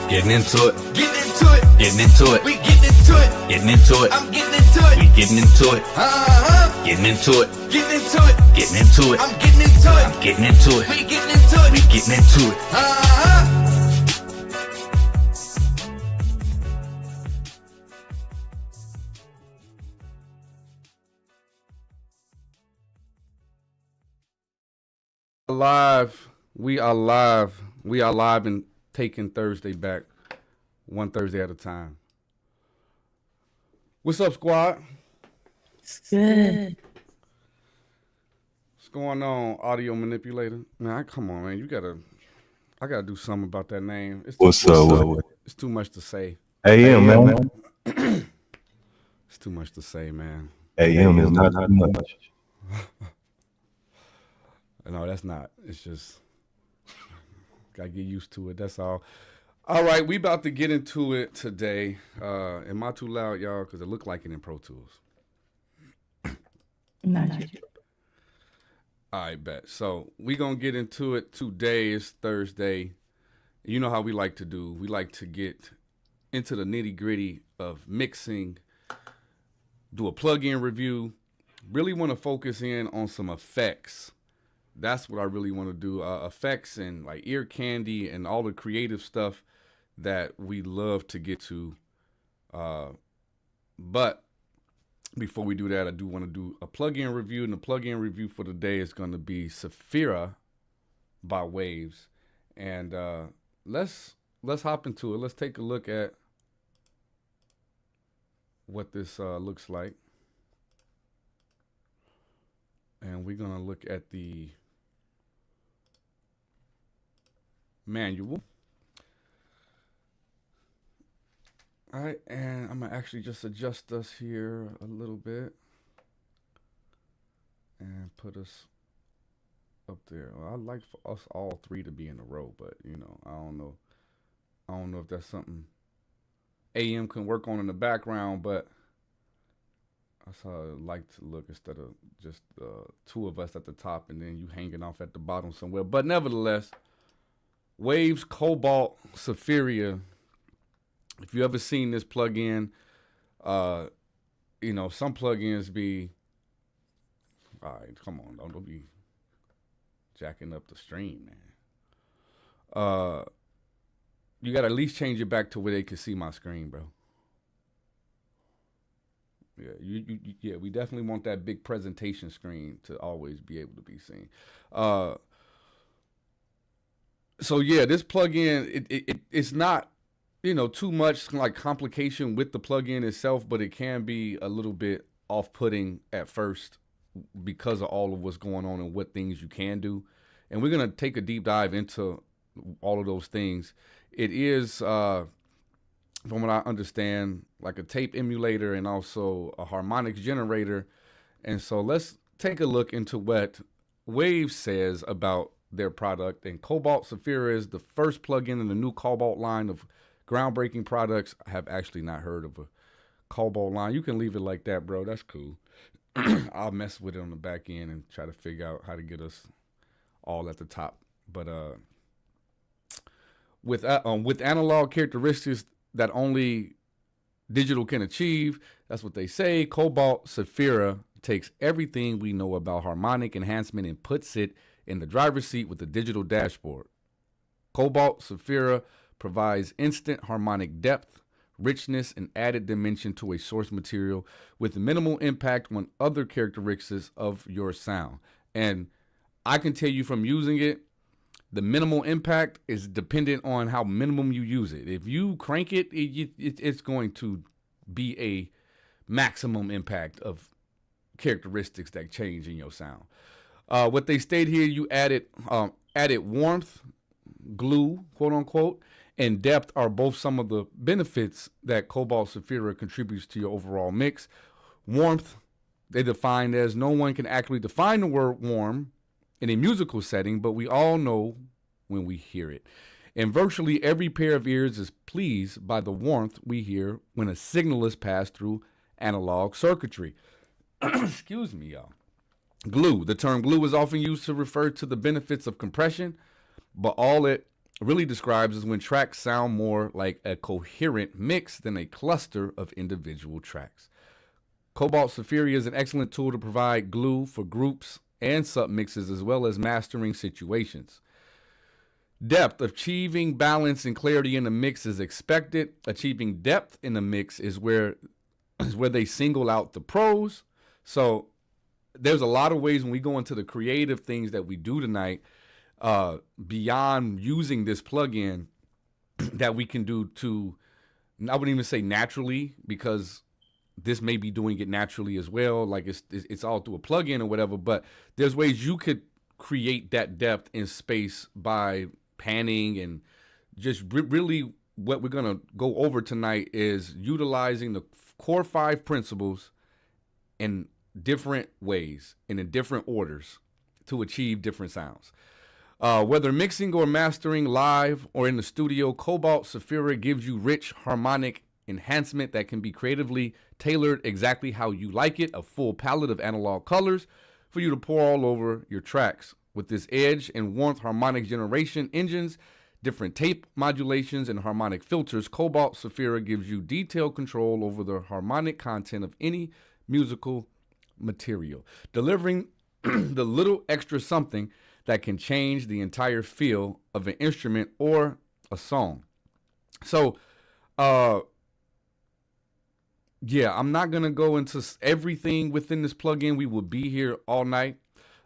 Getting into it. Getting into it. Getting into it. We getting into it. Getting into it. I'm getting into it. We getting into it. Getting into it. Getting into it. Getting into it. I'm getting into it. I'm getting into it. We getting into it. We getting into it. Live. We are live. We are live and taking Thursday back, one Thursday at a time. What's up, squad? Good. What's going on, audio manipulator? Man, come on, man. I gotta do something about that name. What's up? It's too much to say. AM, man. It's too much to say, man. AM is not too much. No, that's not. It's just gotta get used to it. That's all. All right, we about to get into it today. Am I too loud, y'all? Because it looked like it in Pro Tools. Not All right, bet. So we gonna get into it today. It's Thursday. You know how we like to do. We like to get into the nitty gritty of mixing, do a plug-in review. Really want to focus in on some effects. That's what I really want to do. Effects and like ear candy and all the creative stuff that we love to get to. But before we do that, I do want to do a plug-in review. And the plug-in review for today is going to be Saphira by Waves. And let's hop into it. Let's take a look at what this looks like. And we're going to look at the manual. All right, and I'm gonna actually just adjust us here a little bit and put us up there. Well, I'd like for us all three to be in a row, but you know, I don't know if that's something AM can work on in the background, but that's how I like to look instead of just two of us at the top and then you hanging off at the bottom somewhere. But nevertheless, Waves Cobalt Saphira. If you ever seen this plugin, you know, some plugins be, all right, come on, don't be jacking up the stream, man. You got to at least change it back to where they can see my screen, bro. Yeah, yeah, we definitely want that big presentation screen to always be able to be seen. So yeah, this plugin, it's not, you know, too much like complication with the plugin itself, but it can be a little bit off-putting at first because of all of what's going on and what things you can do. And we're gonna take a deep dive into all of those things. It is, from what I understand, like a tape emulator and also a harmonics generator. And so let's take a look into what Wave says about their product. And Cobalt Saphira is the first plugin in the new Cobalt line of groundbreaking products. I have actually not heard of a Cobalt line. You can leave it like that, bro. That's cool. I'll mess with it on the back end and try to figure out how to get us all at the top. But with analog characteristics that only digital can achieve, that's what they say. Cobalt Saphira takes everything we know about harmonic enhancement and puts it in the driver's seat with the digital dashboard. Cobalt Saphira provides instant harmonic depth, richness, and added dimension to a source material with minimal impact on other characteristics of your sound. And I can tell you from using it, the minimal impact is dependent on how minimum you use it. If you crank it, it's going to be a maximum impact of characteristics that change in your sound. What they state here, you added warmth, glue, quote unquote, and depth are both some of the benefits that Cobalt Saphira contributes to your overall mix. Warmth, they define as no one can actually define the word warm in a musical setting, but we all know when we hear it. And virtually every pair of ears is pleased by the warmth we hear when a signal is passed through analog circuitry. Excuse me, y'all. Glue. The term glue is often used to refer to the benefits of compression, but all it really describes is when tracks sound more like a coherent mix than a cluster of individual tracks. Cobalt Saphira is an excellent tool to provide glue for groups and submixes as well as mastering situations. Depth. Achieving balance and clarity in the mix is expected. Achieving depth in the mix is where they single out the pros. So there's a lot of ways when we go into the creative things that we do tonight, beyond using this plugin, that we can do to, I wouldn't even say naturally, because this may be doing it naturally as well. Like it's all through a plugin or whatever, but there's ways you could create that depth in space by panning, and just really what we're going to go over tonight is utilizing the core 5 principles in different ways and in different orders to achieve different sounds. Whether mixing or mastering live or in the studio, Cobalt Saphira gives you rich harmonic enhancement that can be creatively tailored exactly how you like it, a full palette of analog colors for you to pour all over your tracks. With this edge and warmth harmonic generation engines, different tape modulations, and harmonic filters, Cobalt Saphira gives you detailed control over the harmonic content of any musical material, delivering the little extra something that can change the entire feel of an instrument or a song. So, yeah, I'm not going to go into everything within this plugin. We will be here all night.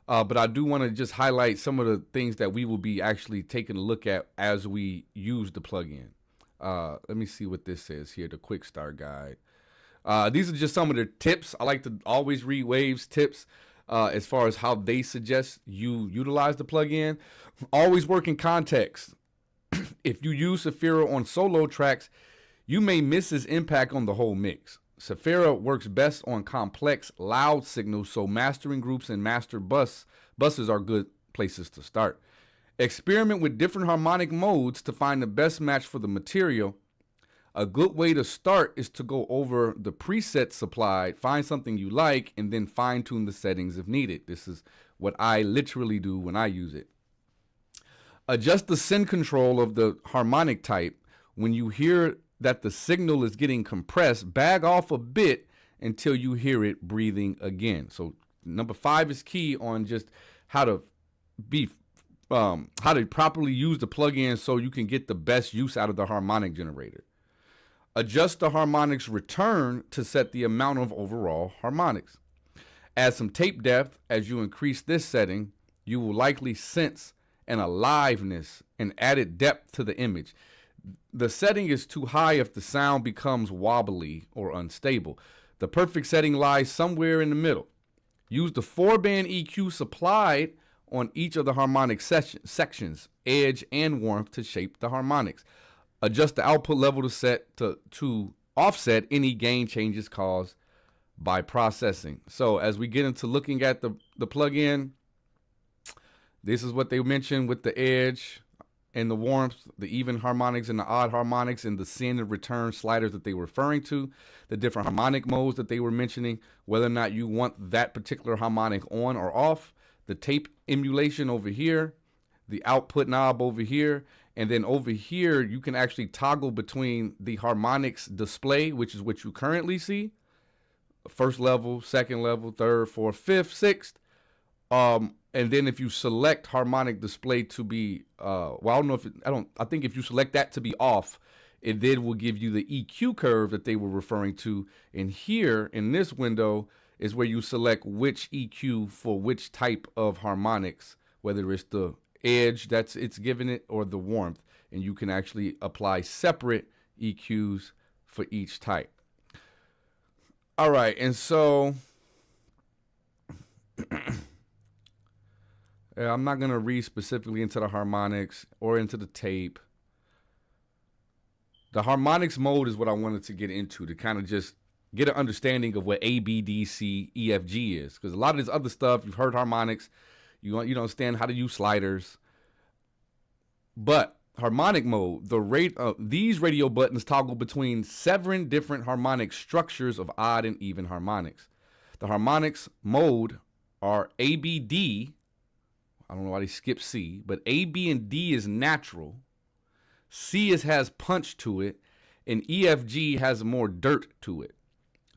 But I do want to just highlight some of the things that we will be actually taking a look at as we use the plugin. Let me see what this says here, the quick start guide. These are just some of the tips. I like to always read Wave's tips as far as how they suggest you utilize the plugin. Always work in context. If you use Saphira on solo tracks, you may miss its impact on the whole mix. Saphira works best on complex, loud signals, so mastering groups and master buses are good places to start. Experiment with different harmonic modes to find the best match for the material. A good way to start is to go over the presets supplied, find something you like, and then fine-tune the settings if needed. This is what I literally do when I use it. Adjust the send control of the harmonic type. When you hear that the signal is getting compressed, back off a bit until you hear it breathing again. So number 5 is key on just how to properly use the plugin so you can get the best use out of the harmonic generator. Adjust the harmonics return to set the amount of overall harmonics. Add some tape depth. As you increase this setting, you will likely sense an aliveness and added depth to the image. The setting is too high if the sound becomes wobbly or unstable. The perfect setting lies somewhere in the middle. Use the 4-band EQ supplied on each of the harmonic sections, edge and warmth, to shape the harmonics. Adjust the output level to offset any gain changes caused by processing. So as we get into looking at the plugin, this is what they mentioned with the edge and the warmth, the even harmonics and the odd harmonics, and the send and return sliders that they were referring to, the different harmonic modes that they were mentioning, whether or not you want that particular harmonic on or off, the tape emulation over here, the output knob over here, and then over here you can actually toggle between the harmonics display, which is what you currently see, first level, second level, third, fourth, fifth, sixth. And then if you select harmonic display to be, I think if you select that to be off, it then will give you the EQ curve that they were referring to. And here in this window is where you select which EQ for which type of harmonics, whether it's the edge it's giving it or the warmth. And you can actually apply separate EQs for each type. All right, and so I'm not going to read specifically into the harmonics or into the tape. The harmonics mode is what I wanted to get into, to kind of just get an understanding of what A, B, D, C, E, F, G is. Because a lot of this other stuff, you've heard harmonics, you understand how to use sliders. But harmonic mode, these radio buttons toggle between 7 different harmonic structures of odd and even harmonics. The harmonics mode are A, B, D. I don't know why they skip C, but A, B, and D is natural. has punch to it, and EFG has more dirt to it.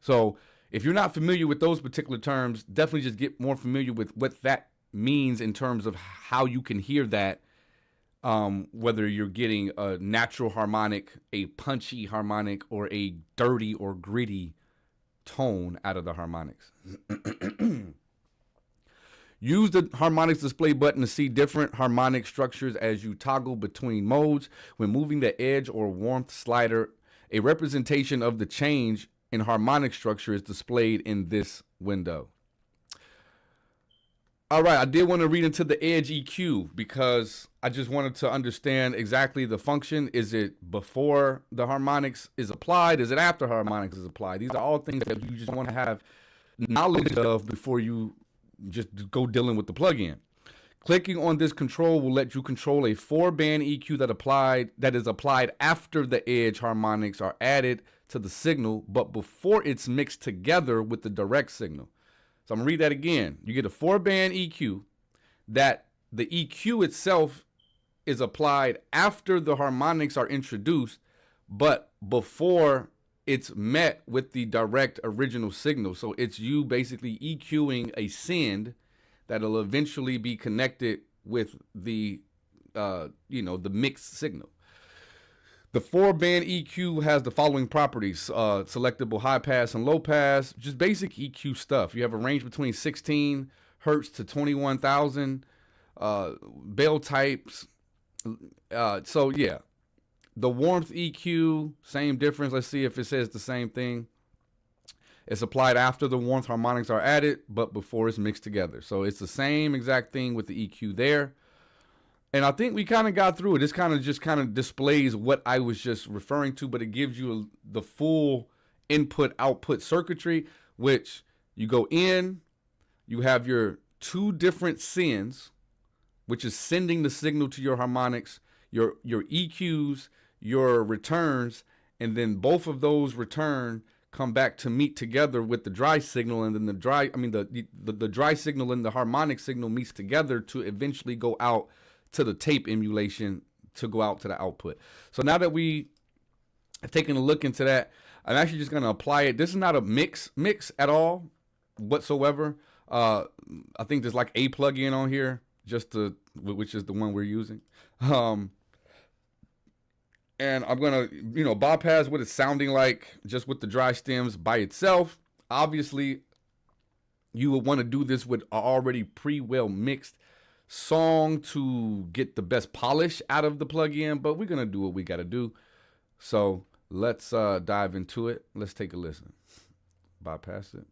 So if you're not familiar with those particular terms, definitely just get more familiar with what that means in terms of how you can hear that, whether you're getting a natural harmonic, a punchy harmonic, or a dirty or gritty tone out of the harmonics. Use the harmonics display button to see different harmonic structures as you toggle between modes. When moving the edge or warmth slider, a representation of the change in harmonic structure is displayed in this window. All right, I did want to read into the edge EQ because I just wanted to understand exactly the function. Is it before the harmonics is applied? Is it after harmonics is applied? These are all things that you just want to have knowledge of before you just go dealing with the plugin. Clicking on this control will let you control a 4-band EQ that is applied after the edge harmonics are added to the signal, but before it's mixed together with the direct signal. So I'm gonna read that again. You get a 4-band EQ that the EQ itself is applied after the harmonics are introduced, but before it's met with the direct original signal. So it's you basically EQing a send that'll eventually be connected with the, the mixed signal. The 4-band EQ has the following properties: selectable high pass and low pass, just basic EQ stuff. You have a range between 16 hertz to 21,000 bell types. So yeah, the warmth EQ, same difference. Let's see if it says the same thing. It's applied after the warmth harmonics are added, but before it's mixed together. So it's the same exact thing with the EQ there. And I think we kind of got through it. This kind of displays what I was just referring to, but it gives you the full input-output circuitry, which you go in, you have your 2 different sends, which is sending the signal to your harmonics, your EQs, your returns, and then both of those return come back to meet together with the dry signal, and then the dry signal and the harmonic signal meets together to eventually go out to the tape emulation to go out to the output. So now that we have taken a look into that, I'm actually just going to apply it. This is not a mix at all whatsoever. I think there's like a plugin on here, which is the one we're using. And I'm going to, bypass what it's sounding like just with the dry stems by itself. Obviously, you would want to do this with an already well mixed song to get the best polish out of the plugin, but we're going to do what we got to do. So let's dive into it. Let's take a listen. Bypass it.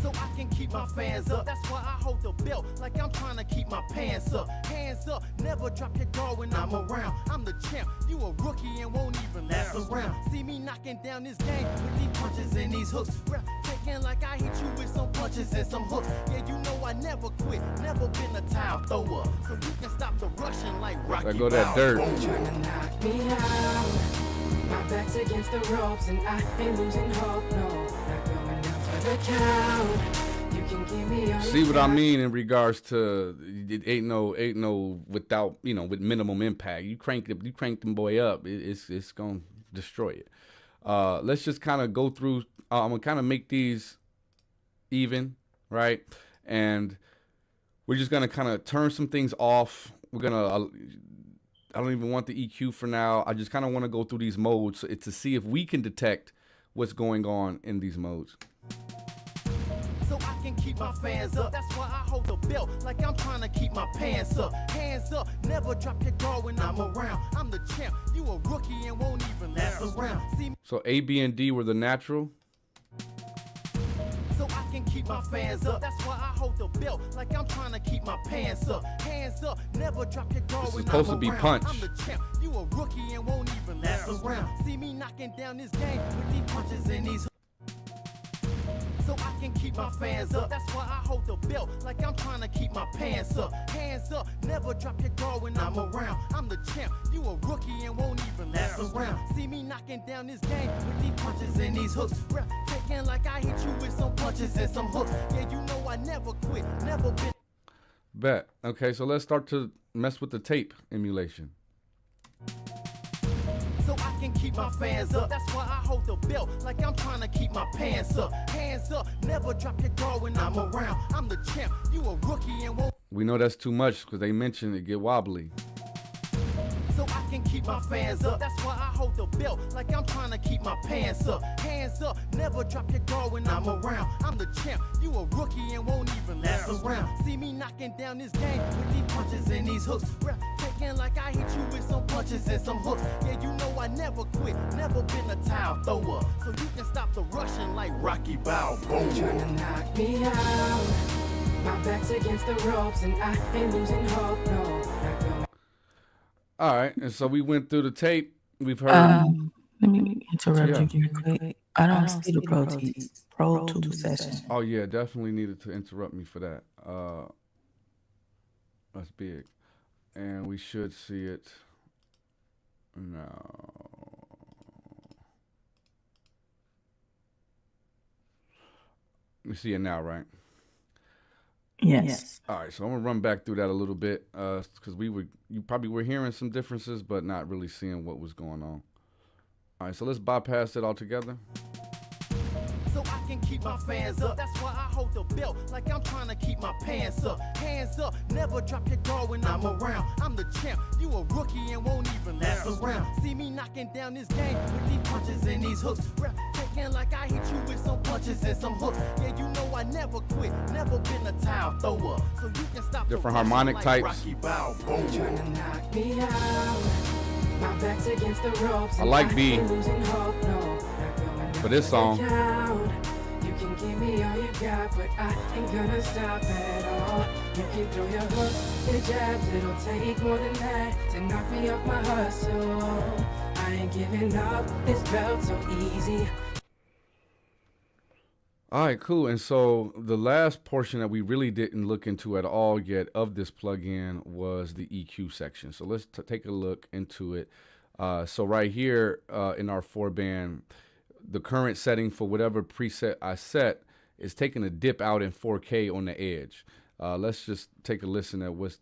So I can keep my fans up. That's why I hold the belt like I'm trying to keep my pants up. Hands up, never drop your guard when I'm around. I'm the champ, you a rookie and won't even last around. See me knocking down this game with these punches and these hooks. Taking like I hit you with some punches and some hooks. Yeah, you know I never quit, never been a tile thrower. So you can stop the rushing like Rocky. There go that dirt. Trying to knock me out. My back's against the ropes and I ain't losing hope, no. Not going out for the count. You can give me all. See what I mean in regards to it ain't no without, with minimum impact. You crank them boy up, it's gonna destroy it. Let's just kind of go through. I'm gonna kind of make these even, right? And we're just gonna kind of turn some things off. We're gonna. I don't even want the EQ for now. I just kind of want to go through these modes to see if we can detect what's going on in these modes. So I can keep my fans up. That's why I hold the belt like I'm trying to keep my pants up. Hands up, never drop your guard when I'm around. I'm the champ, you a rookie and won't even last around. See me. So A, B, and D were the natural. So I can keep my fans up. That's why I hold the belt like I'm trying to keep my pants up. Hands up, never drop your guard This is when supposed I'm to be around. punch. I'm the champ, you a rookie and won't even last around. See me knocking down this game with these punches and these. So I can keep my fans up. That's why I hold the belt like I'm trying to keep my pants up. Hands up, never drop your guard when I'm around. I'm the champ, you a rookie and won't even last around. See me knocking down this game with these punches and these hooks. Taking like I hit you with some punches and some hooks. Yeah, you know I never quit, never been. Bet. Okay, so let's start to mess with the tape emulation. So I can keep my fans up. That's why I hold the belt like I'm trying to keep my pants up. Hands up, never drop your guard when I'm around. I'm the champ, you a rookie and won't. We know that's too much because they mentioned it get wobbly. So I can keep my fans up. That's why I hold the belt like I'm trying to keep my pants up. Hands up, never drop your guard when I'm around. I'm the champ, you a rookie and won't even last around. See me knocking down this game with these punches and these hooks. Taking like I hit you with some punches and some hooks. Yeah, you know I never quit, never been a towel thrower. So you can stop the rushing like Rocky Balboa. Trying to knock me out. My back's against the ropes and I ain't losing hope, no. Not going. All right, and so we went through the tape. We've heard. Let me interrupt you real quick. I don't see the Pro Tools session. Oh yeah, definitely needed to interrupt me for that. That's big, and we should see it now. We see it now, right? Yes. All right, so I'm gonna run back through that a little bit, because you probably were hearing some differences, but not really seeing what was going on. All right, so let's bypass it altogether. So I can keep my fans up. That's why I hold the belt like I'm trying to keep my pants up. Hands up, never drop your guard when I'm around. I'm the champ, you a rookie and won't even last around. See me knocking down this game with these punches and these hooks. Taking like I hit you with some punches and some hooks. Yeah, you know I never quit, never been a towel thrower. So you can stop the Different rushing harmonic like types. Rocky Balboa. Trying to knock me out. My back's against the ropes. I like B ain't losing hope, no. Not going for this song. down. You can give me all you got, but I ain't gonna stop at all. You can throw your hooks, your jabs, it'll take more than that to knock me off my hustle. I ain't giving up, this belt's so easy. All right, cool. And so the last portion that we really didn't look into at all yet of this plugin was the EQ section. So let's take a look into it. So right here in our 4-band, the current setting for whatever preset I set is taking a dip out in 4K on the edge. Let's just take a listen at what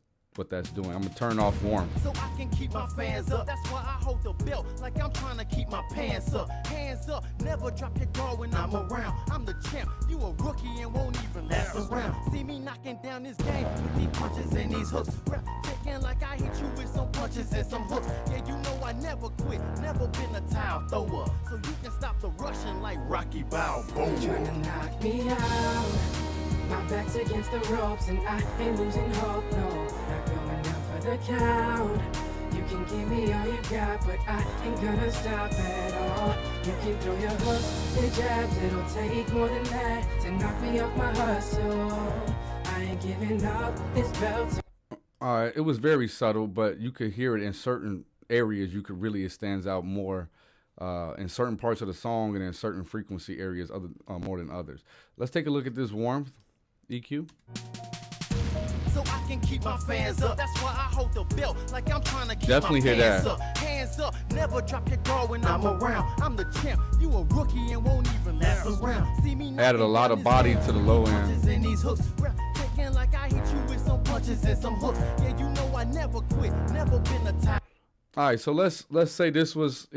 that's doing. I'm gonna turn off warm. So I can keep my fans up. That's why I hold the belt like I'm trying to keep my pants up. Hands up, never drop your guard when I'm around. I'm the champ, you a rookie and won't even last around. See me knocking down this game with these punches and these hooks. Taking like I hit you with some punches and some hooks. Yeah, you know I never quit, never been a towel thrower. So you can stop the rushing like Rocky Balboa. Trying to knock me out. My back's against the ropes and I ain't losing hope, no. Not going down for the count. You can give me all you got, but I ain't gonna stop at all. You can throw your hooks, your jabs, it'll take more than that to knock me off my hustle. I ain't giving up, this belt's. All right, it was very subtle, but you could hear it in certain areas. You could really, it stands out more in certain parts of the song and in certain frequency areas more than others. Let's take a look at this warmth EQ. So I can keep my fans up. That's why I hold the belt like I'm trying to keep Definitely my hear fans that. up. Hands up, never drop your guard when I'm around. I'm the champ, you a rookie and won't even last around. See me Added a lot of body to the low end. punches and these hooks. Taking like I hit you with some punches and some hooks. Yeah, you know I never quit, never been a time. All right, so let's say this was,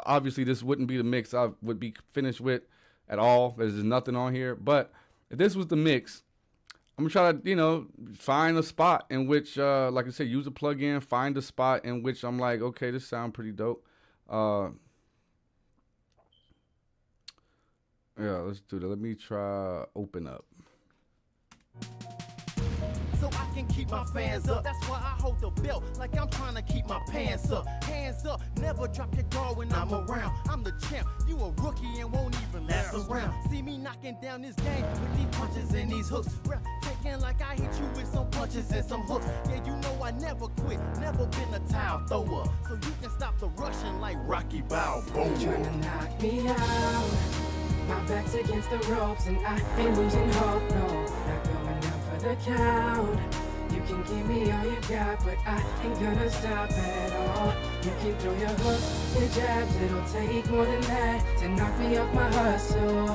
obviously this wouldn't be the mix I would be finished with at all. There's nothing on here, but if this was the mix, I'm gonna try to, find a spot in which, like I said, use a plugin, find a spot in which I'm like, okay, this sounds pretty dope. Yeah, let's do that. Let me try open up. So I can keep my fans up. That's why I hold the belt like I'm trying to keep my pants up. Hands up, never drop your guard when I'm around. I'm the champ, you a rookie and won't even last around. See me knocking down this game with these punches and these hooks. Taking like I hit you with some punches and some hooks. Yeah, you know I never quit, never been a towel thrower. So you can stop the rushing like Rocky Balboa. Trying to knock me out. My back's against the ropes and I ain't losing hope, no. Not going down for the count. You can give me all you got, but I ain't gonna stop at all. You can throw your hooks, your jabs, it'll take more than that to knock me off my hustle.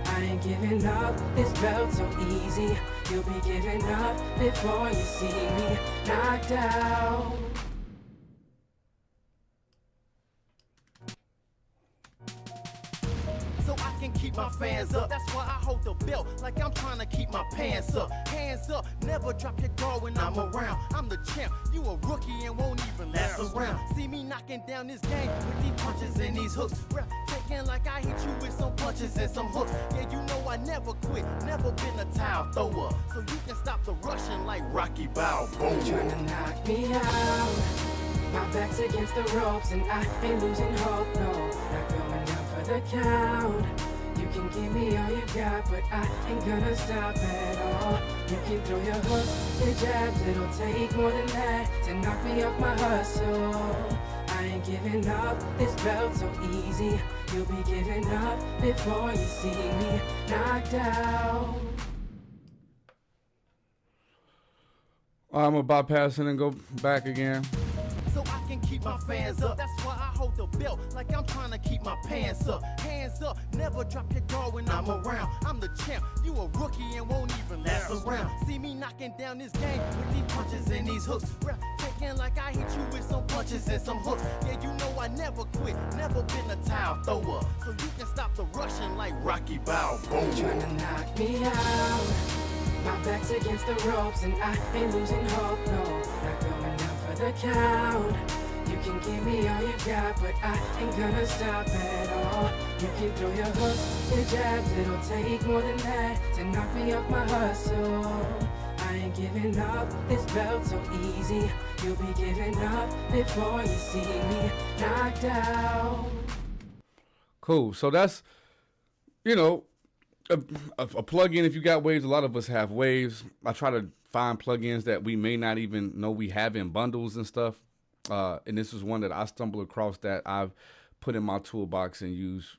I ain't giving up, this belt's so easy. You'll be giving up before you see me knocked out. So I can keep my fans up. That's why I hold the belt like I'm trying to keep my pants up. Hands up, never drop your guard when I'm around. I'm the champ, you a rookie and won't even last around. See me knocking down this game with these punches and these hooks. Taking like I hit you with some punches and some hooks. Yeah, you know I never quit, never been a towel thrower. So you can stop the rushing like Rocky Balboa. Trying to knock me out. My back's against the ropes and I ain't losing hope, no. Not going down for the count. You can give me all you got, but I ain't gonna stop at all. You can throw your hooks, your jabs, it'll take more than that to knock me off my hustle. I ain't giving up, this belt's so easy. You'll be giving up before you see me knocked out. I'm gonna bypass it and go back again. So I can keep my fans up. That's why I hold the belt like I'm trying to keep my pants up. Hands up, never drop your guard when I'm around. I'm the champ, you a rookie and won't even last around. See me knocking down this game with these punches and these hooks. Taking like I hit you with some punches and some hooks. Yeah, you know I never quit, never been a towel thrower. So you can stop the rushing like Rocky Balboa. Trying to knock me out. My back's against the ropes and I ain't losing hope, no. Not going down for the count. You can give me all you got, but I ain't gonna stop at all. You can throw your hooks, your jabs, it'll take more than that to knock me off my hustle. I ain't giving up, this belt's so easy. You'll be giving up before you see me knocked out. Cool. So that's, you know, a plug-in. If you got waves, a lot of us have waves. I try to find plugins that we may not even know we have in bundles and stuff. And this is one that I stumbled across that I've put in my toolbox and use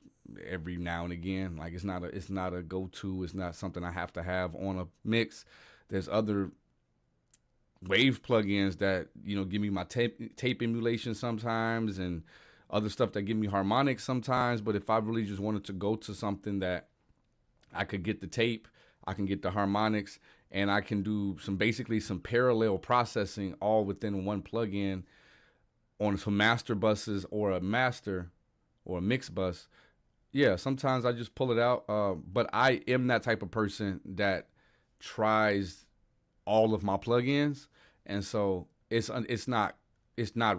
every now and again. Like it's not a go-to. It's not something I have to have on a mix. There's other wave plugins that, you know, give me my tape emulation sometimes and other stuff that give me harmonics sometimes. But if I really just wanted to go to something that I could get the tape, I can get the harmonics, and I can do basically some parallel processing all within one plugin on some master buses or a master or a mix bus. Yeah, sometimes I just pull it out. But I am that type of person that tries all of my plugins, and so it's not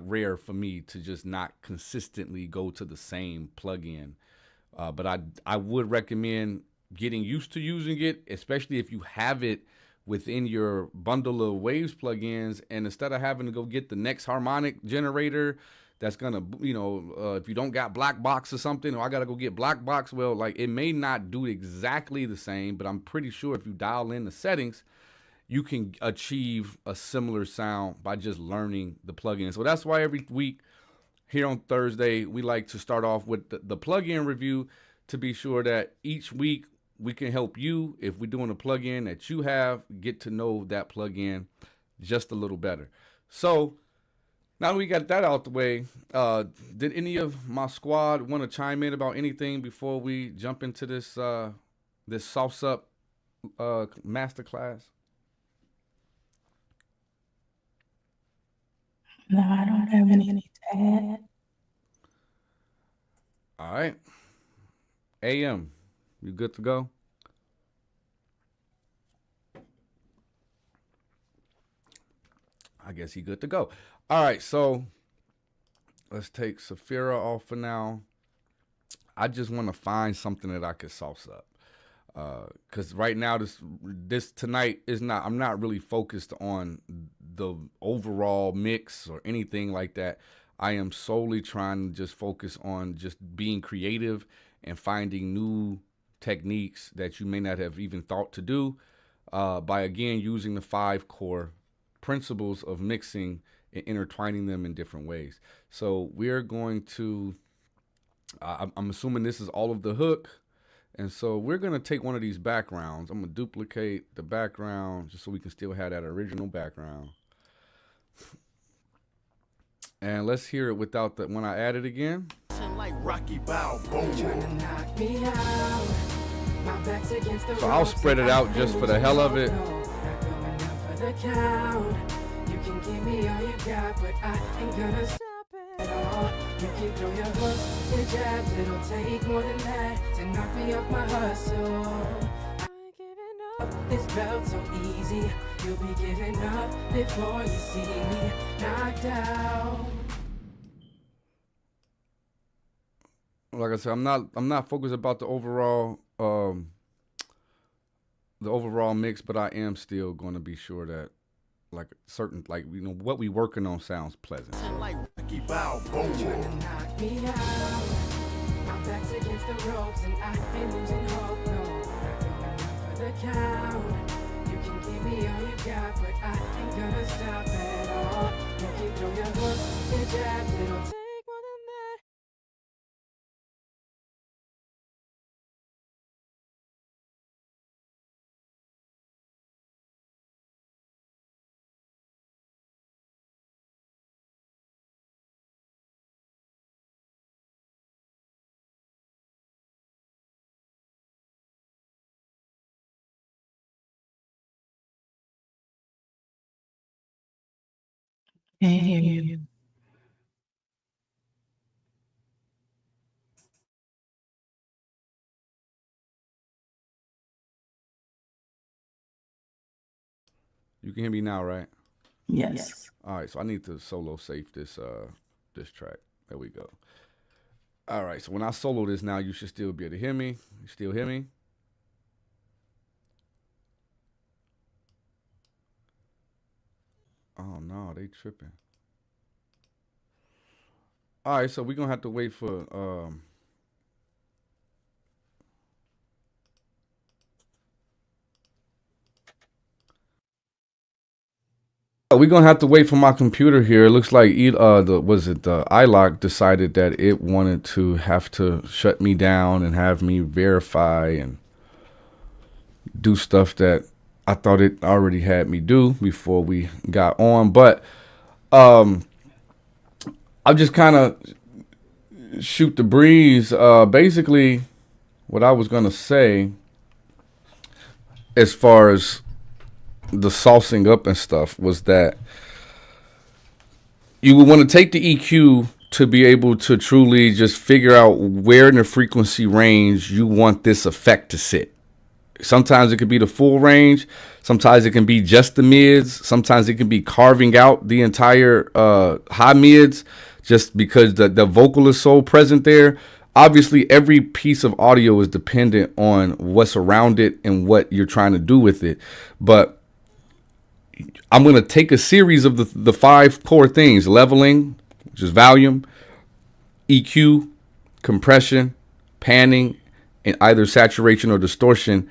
rare for me to just not consistently go to the same plugin. But I would recommend getting used to using it, especially if you have it within your bundle of waves plugins, and instead of having to go get the next harmonic generator that's gonna, you know, if you don't got black box or something, or I gotta go get black box, well, like it may not do exactly the same, but I'm pretty sure if you dial in the settings, you can achieve a similar sound by just learning the plugin. So that's why every week here on Thursday, we like to start off with the plugin review to be sure that each week we can help you, if we're doing a plugin that you have, get to know that plugin just a little better. So now that we got that out the way, did any of my squad want to chime in about anything before we jump into this Sauce Up masterclass? No, I don't have any to add. All right. AM, you good to go? I guess he good to go. All right, so let's take Saphira off for now. I just want to find something that I could sauce up. Because right now, this tonight is not, I'm not really focused on the overall mix or anything like that. I am solely trying to just focus on just being creative and finding new techniques that you may not have even thought to do by, again, using the 5 core principles of mixing and intertwining them in different ways. So we're going to, I'm assuming this is all of the hook. And so we're going to take one of these backgrounds. I'm going to duplicate the background just so we can still have that original background. And let's hear it without the, when I add it again. Like Rocky Balboa. Trying to knock me out. My back's against the So I'll spread it out just for the hell of it. for the count. You can give me all you got, but I ain't gonna stop at all. You can throw your hooks, your jabs, it'll take more than that to knock me off my hustle. I ain't giving up this belt so easy. You'll be giving up before you see me knocked out. Like I said, I'm not focused about the overall mix, but I am still going to be sure that like certain, like, you know, what we working on sounds pleasant. Like Ricky Balboa. Trying to knock me out. My back's against the ropes and I ain't losing hope. No, not going up for the count. You can give me all you got, but I ain't gonna stop at all. You can throw your hooks, your jabs, it'll take more than that. Can't hear you. You can hear me now, right? Yes. All right, so I need to solo safe this track. There we go. All right, so when I solo this now, you should still be able to hear me. You still hear me? Oh no, they tripping. All right, so we're gonna have to wait for we're gonna have to wait for my computer here. It looks like the iLock decided that it wanted to have to shut me down and have me verify and do stuff that I thought it already had me do before we got on. But I'll just kind of shoot the breeze. Basically, what I was gonna say as far as the saucing up and stuff was that you would want to take the EQ to be able to truly just figure out where in the frequency range you want this effect to sit. Sometimes it could be the full range. Sometimes it can be just the mids. Sometimes it can be carving out the entire high mids just because the vocal is so present there. Obviously, every piece of audio is dependent on what's around it and what you're trying to do with it. But I'm going to take a series of the 5 core things: leveling, which is volume, EQ, compression, panning, and either saturation or distortion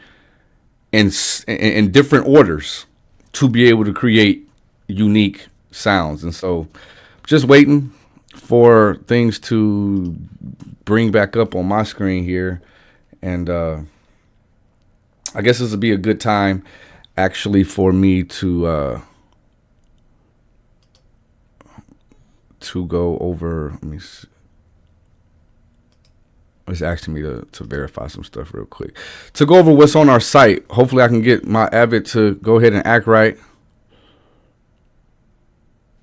in different orders to be able to create unique sounds. And so just waiting for things to bring back up on my screen here. And I guess this would be a good time actually for me to go over. Let me see. It's asking me to verify some stuff real quick. To go over what's on our site. Hopefully I can get my Avid to go ahead and act right.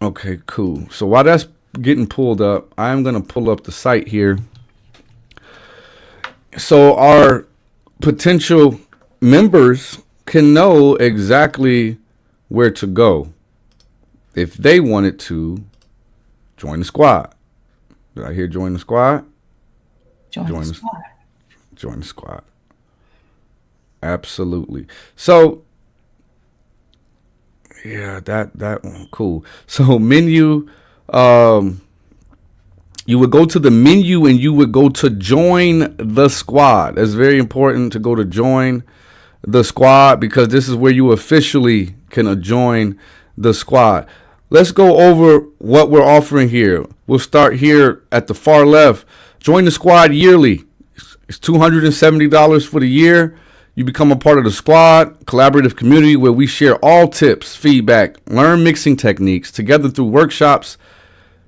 Okay, cool. So while that's getting pulled up, I'm going to pull up the site here. So our potential members can know exactly where to go if they wanted to join the squad. Did I hear join the squad? Join the squad. Join the squad. Absolutely. So, yeah, that one, cool. So menu, you would go to the menu and you would go to join the squad. That's very important to go to join the squad because this is where you officially can join the squad. Let's go over what we're offering here. We'll start here at the far left. Join the squad yearly. It's $270 for the year. You become a part of the squad, collaborative community where we share all tips, feedback, learn mixing techniques together through workshops,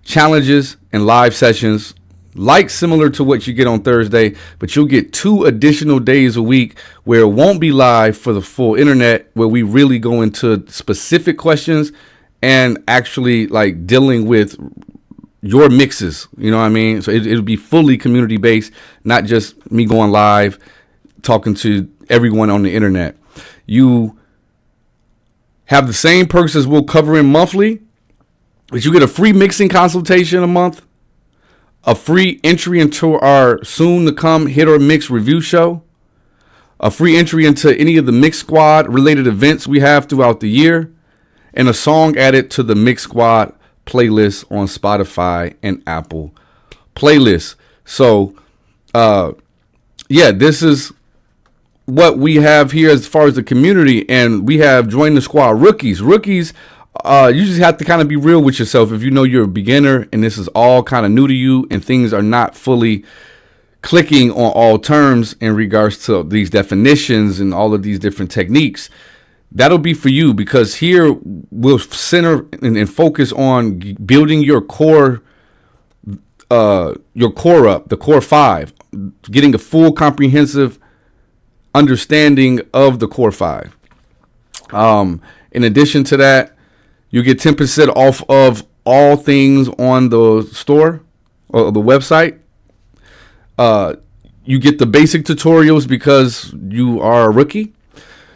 challenges, and live sessions like similar to what you get on Thursday, but you'll get 2 additional days a week where it won't be live for the full internet, where we really go into specific questions and actually like dealing with your mixes. You know what I mean? So it'll be fully community based, not just me going live, talking to everyone on the internet. You have the same perks as we'll cover in monthly, but you get a free mixing consultation a month, a free entry into our soon to come hit or mix review show, a free entry into any of the Mix Squad related events we have throughout the year, and a song added to the Mix Squad playlist on Spotify and Apple playlists. So, this is what we have here as far as the community, and we have joined the squad rookies. You just have to kind of be real with yourself. If you know you're a beginner and this is all kind of new to you and things are not fully clicking on all terms in regards to these definitions and all of these different techniques, that'll be for you, because here we'll center and focus on building your core up, the core 5, getting a full comprehensive understanding of the core 5. In addition to that, you get 10% off of all things on the store or the website. You get the basic tutorials because you are a rookie.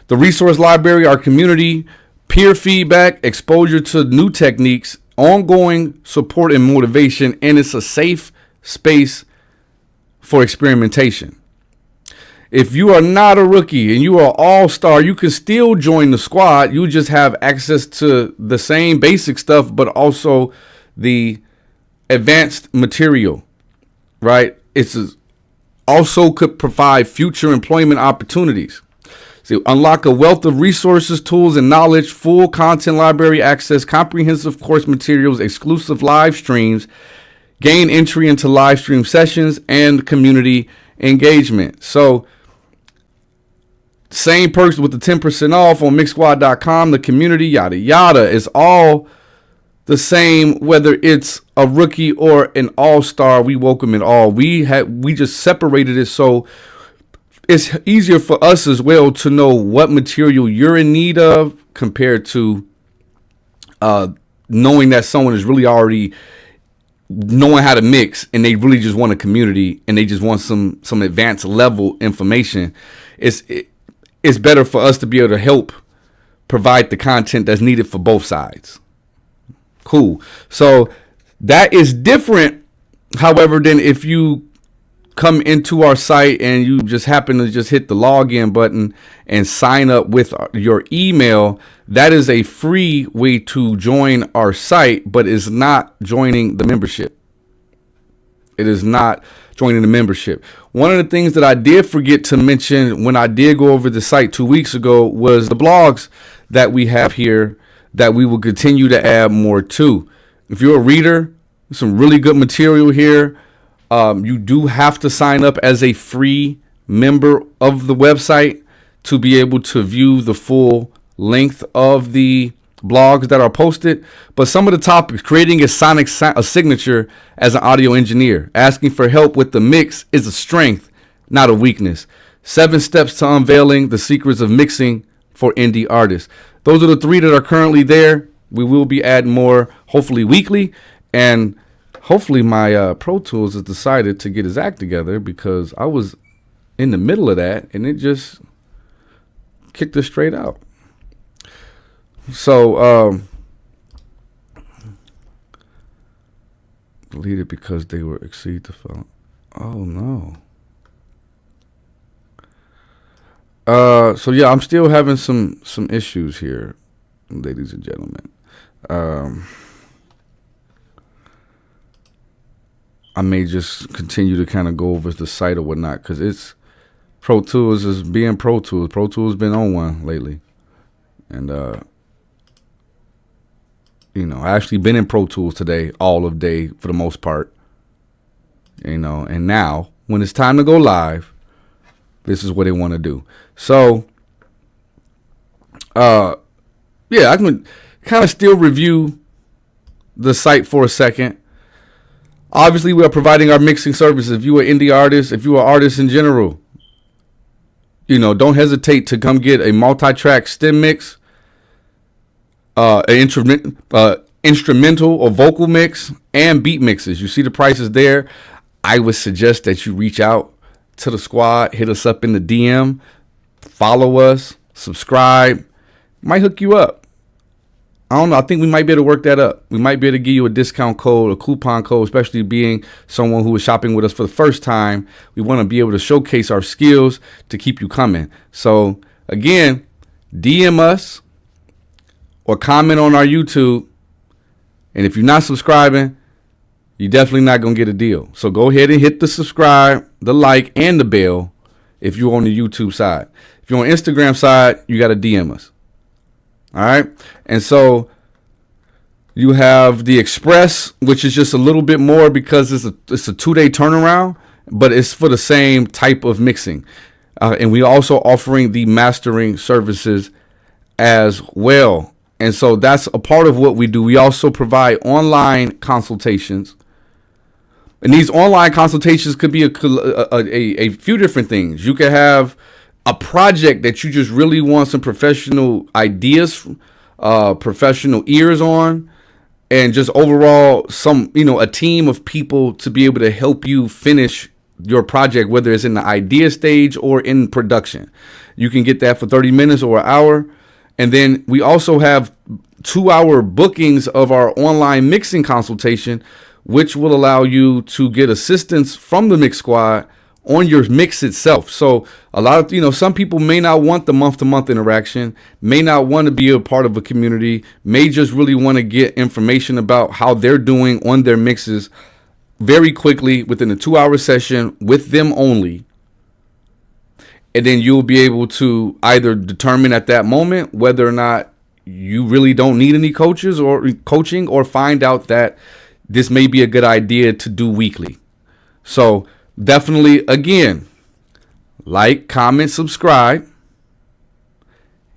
The resource library, our community, peer feedback, exposure to new techniques, ongoing support and motivation, and it's a safe space for experimentation. If you are not a rookie and you are an all-star, you can still join the squad. You just have access to the same basic stuff, but also the advanced material, right? It's also could provide future employment opportunities. So unlock a wealth of resources, tools, and knowledge, full content library access, comprehensive course materials, exclusive live streams, gain entry into live stream sessions, and community engagement. So same perks with the 10% off on mixsquad.com, the community, yada, yada. It's all the same, whether it's a rookie or an all-star. We welcome it all. We just separated it so it's easier for us as well to know what material you're in need of compared to knowing that someone is really already knowing how to mix and they really just want a community and they just want some advanced level information. It's better for us to be able to help provide the content that's needed for both sides. Cool. So that is different, however, than if you come into our site and you just happen to just hit the login button and sign up with your email. That is a free way to join our site, but is not joining the membership. It is not joining the membership. One of the things that I did forget to mention when I did go over the site 2 weeks ago was the blogs that we have here that we will continue to add more to. If you're a reader, some really good material here. You do have to sign up as a free member of the website to be able to view the full length of the blogs that are posted. But some of the topics: creating a sonic signature as an audio engineer, asking for help with the mix is a strength, not a weakness. 7 steps to unveiling the secrets of mixing for indie artists. Those are the 3 that are currently there. We will be adding more, hopefully weekly, and hopefully my Pro Tools has decided to get his act together, because I was in the middle of that and it just kicked us straight out. So deleted because they were exceed the phone. Oh no. So yeah, I'm still having some issues here, ladies and gentlemen. I may just continue to kind of go over the site or whatnot, because it's Pro Tools is being Pro Tools. Pro Tools been on one lately, and I actually been in Pro Tools today, all of day for the most part. And now when it's time to go live, this is what they want to do. So, I can kind of still review the site for a second. Obviously, we are providing our mixing services. If you are an indie artist, if you are artists in general, don't hesitate to come get a multi-track stem mix, an instrumental or vocal mix, and beat mixes. You see the prices there. I would suggest that you reach out to the squad, hit us up in the DM, follow us, subscribe. Might hook you up. I don't know. I think we might be able to work that up. We might be able to give you a discount code, a coupon code, especially being someone who is shopping with us for the first time. We want to be able to showcase our skills to keep you coming. So, again, DM us or comment on our YouTube. And if you're not subscribing, you're definitely not going to get a deal. So go ahead and hit the subscribe, the like, and the bell if you're on the YouTube side. If you're on Instagram side, you got to DM us. All right. And so you have the Express, which is just a little bit more because it's a 2-day turnaround, but it's for the same type of mixing. And we're also offering the mastering services as well. And so that's a part of what we do. We also provide online consultations. And these online consultations could be a few different things. You could have a project that you just really want some professional ideas, professional ears on, and just overall a team of people to be able to help you finish your project, whether it's in the idea stage or in production. You can get that for 30 minutes or an hour. And then we also have 2-hour bookings of our online mixing consultation, which will allow you to get assistance from the mix squad on your mix itself. So a lot of, some people may not want the month-to-month interaction, may not want to be a part of a community, may just really want to get information about how they're doing on their mixes very quickly within a 2-hour session with them only. And then you'll be able to either determine at that moment whether or not you really don't need any coaches or coaching, or find out that this may be a good idea to do weekly. So definitely, again, like, comment, subscribe,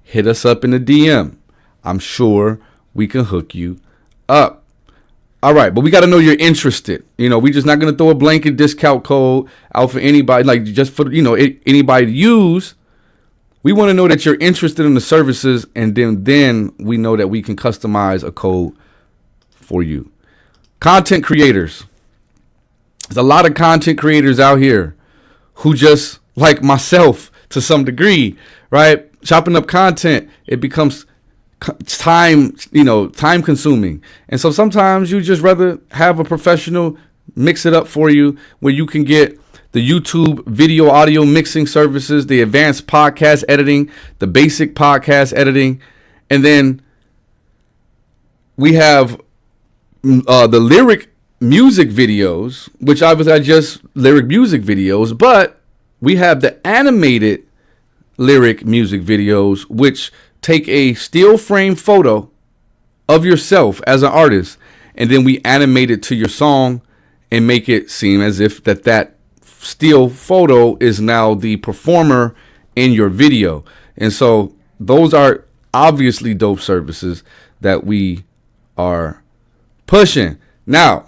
hit us up in the DM. I'm sure we can hook you up. All right, but we got to know you're interested. We're just not going to throw a blanket discount code out for anybody, like just for, anybody to use. We want to know that you're interested in the services, and then we know that we can customize a code for you. Content creators. There's a lot of content creators out here who just, like myself to some degree, right? Chopping up content, it becomes time consuming. And so sometimes you just rather have a professional mix it up for you, where you can get the YouTube video audio mixing services, the advanced podcast editing, the basic podcast editing. And then we have the lyric music videos, which obviously are just lyric music videos, but we have the animated lyric music videos, which take a still frame photo of yourself as an artist, and then we animate it to your song and make it seem as if that still photo is now the performer in your video. And so those are obviously dope services that we are pushing. Now,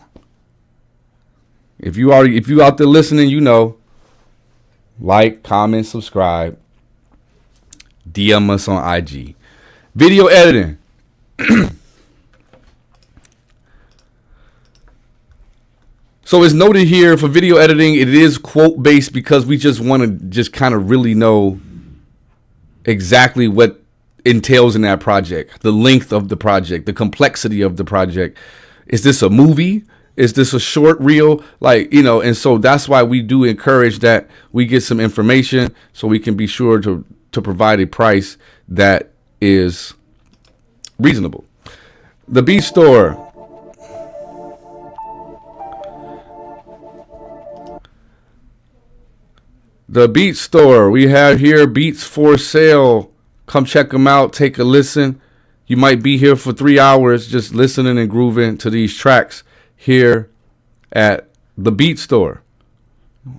if you out there listening, like, comment, subscribe, DM us on IG. Video editing. So it's noted here for video editing, it is quote based because we just want to just kind of really know exactly what entails in that project, the length of the project, the complexity of the project. Is this a movie? Is this a short reel? And so that's why we do encourage that we get some information so we can be sure to provide a price that is reasonable. The Beat Store. The Beat Store. We have here beats for sale. Come check them out. Take a listen. You might be here for 3 hours just listening and grooving to these tracks here at the Beat Store.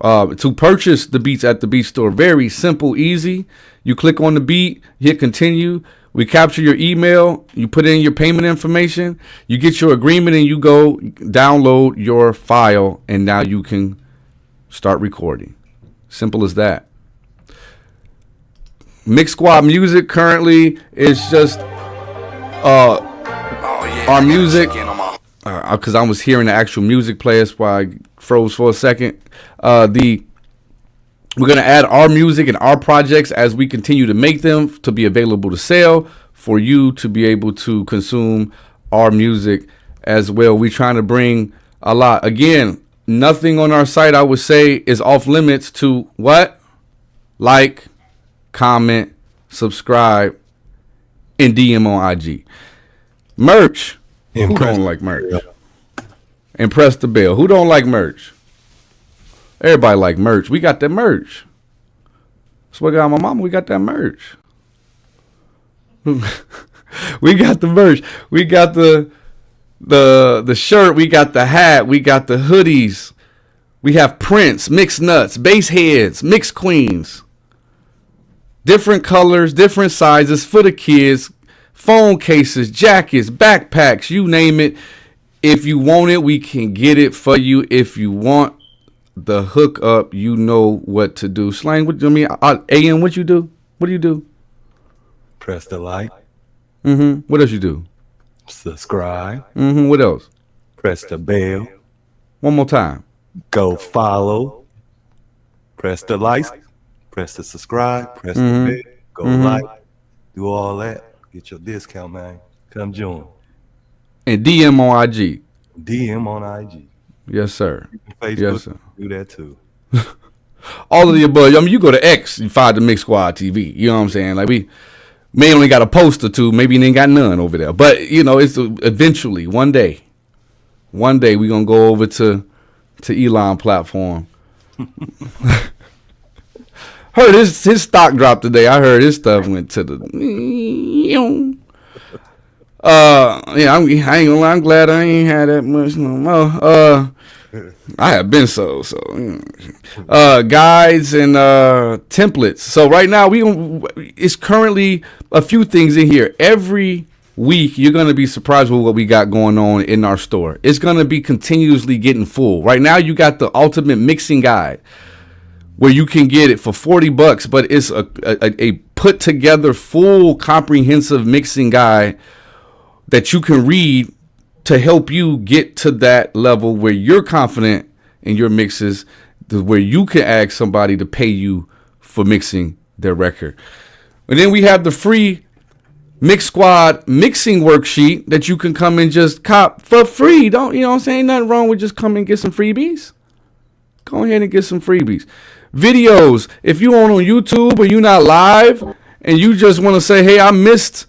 To purchase the beats at the Beat Store, very simple, easy. You click on the beat, hit continue. We capture your email, you put in your payment information, you get your agreement, and you go download your file, and now you can start recording. Simple as that. Mix Squad Music currently is just our music, because I was hearing the actual music play. That's why I froze for a second. We're going to add our music and our projects as we continue to make them to be available to sell for you to be able to consume our music as well. We're trying to bring a lot. Again, nothing on our site, I would say, is off limits to what? Like, comment, subscribe, and DM on IG. Merch. Who don't like merch? And press the bell. Who don't like merch? Everybody like merch. We got that merch. That's what I got my mama. We got that merch. We got the merch. We got the shirt. We got the hat. We got the hoodies. We have prints, mixed nuts, bass heads, mixed queens. Different colors, different sizes for the kids. Phone cases, jackets, backpacks, you name it. If you want it, we can get it for you. If you want the hookup, you know what to do. Slang, what I mean, AM, what you do? What do you do? Press the like. What else you do? Subscribe. What else? Press the bell. One more time. Go follow. Press the likes. Press the subscribe. Press the bell. Go like. Do all that. Get your discount, man. Come join. And DM on IG. DM on IG. Yes, sir. Facebook, yes, sir. Do that too. All of the above. I mean, you go to X, you find the Mix Squad TV. You know what I'm saying? Like, we may only got a post or two. Maybe they ain't got none over there. But, you know, it's eventually, one day we're going to go over to Elon platform. Heard his stock dropped today. I heard his stuff went to the... Yeah, I ain't gonna lie, I'm glad I ain't had that much no more. I have been so guides and templates. So right now it's currently a few things in here. Every week you're gonna be surprised with what we got going on in our store. It's gonna be continuously getting full. Right now you got the ultimate mixing guide, where you can get it for $40, but it's a put together full comprehensive mixing guide that you can read to help you get to that level where you're confident in your mixes, where you can ask somebody to pay you for mixing their record. And then we have the free Mix Squad mixing worksheet that you can come and just cop for free. Don't, you know what I'm saying? Nothing wrong with just come and get some freebies. Go ahead and get some freebies. Videos. If you on YouTube or you're not live and you just want to say, hey, I missed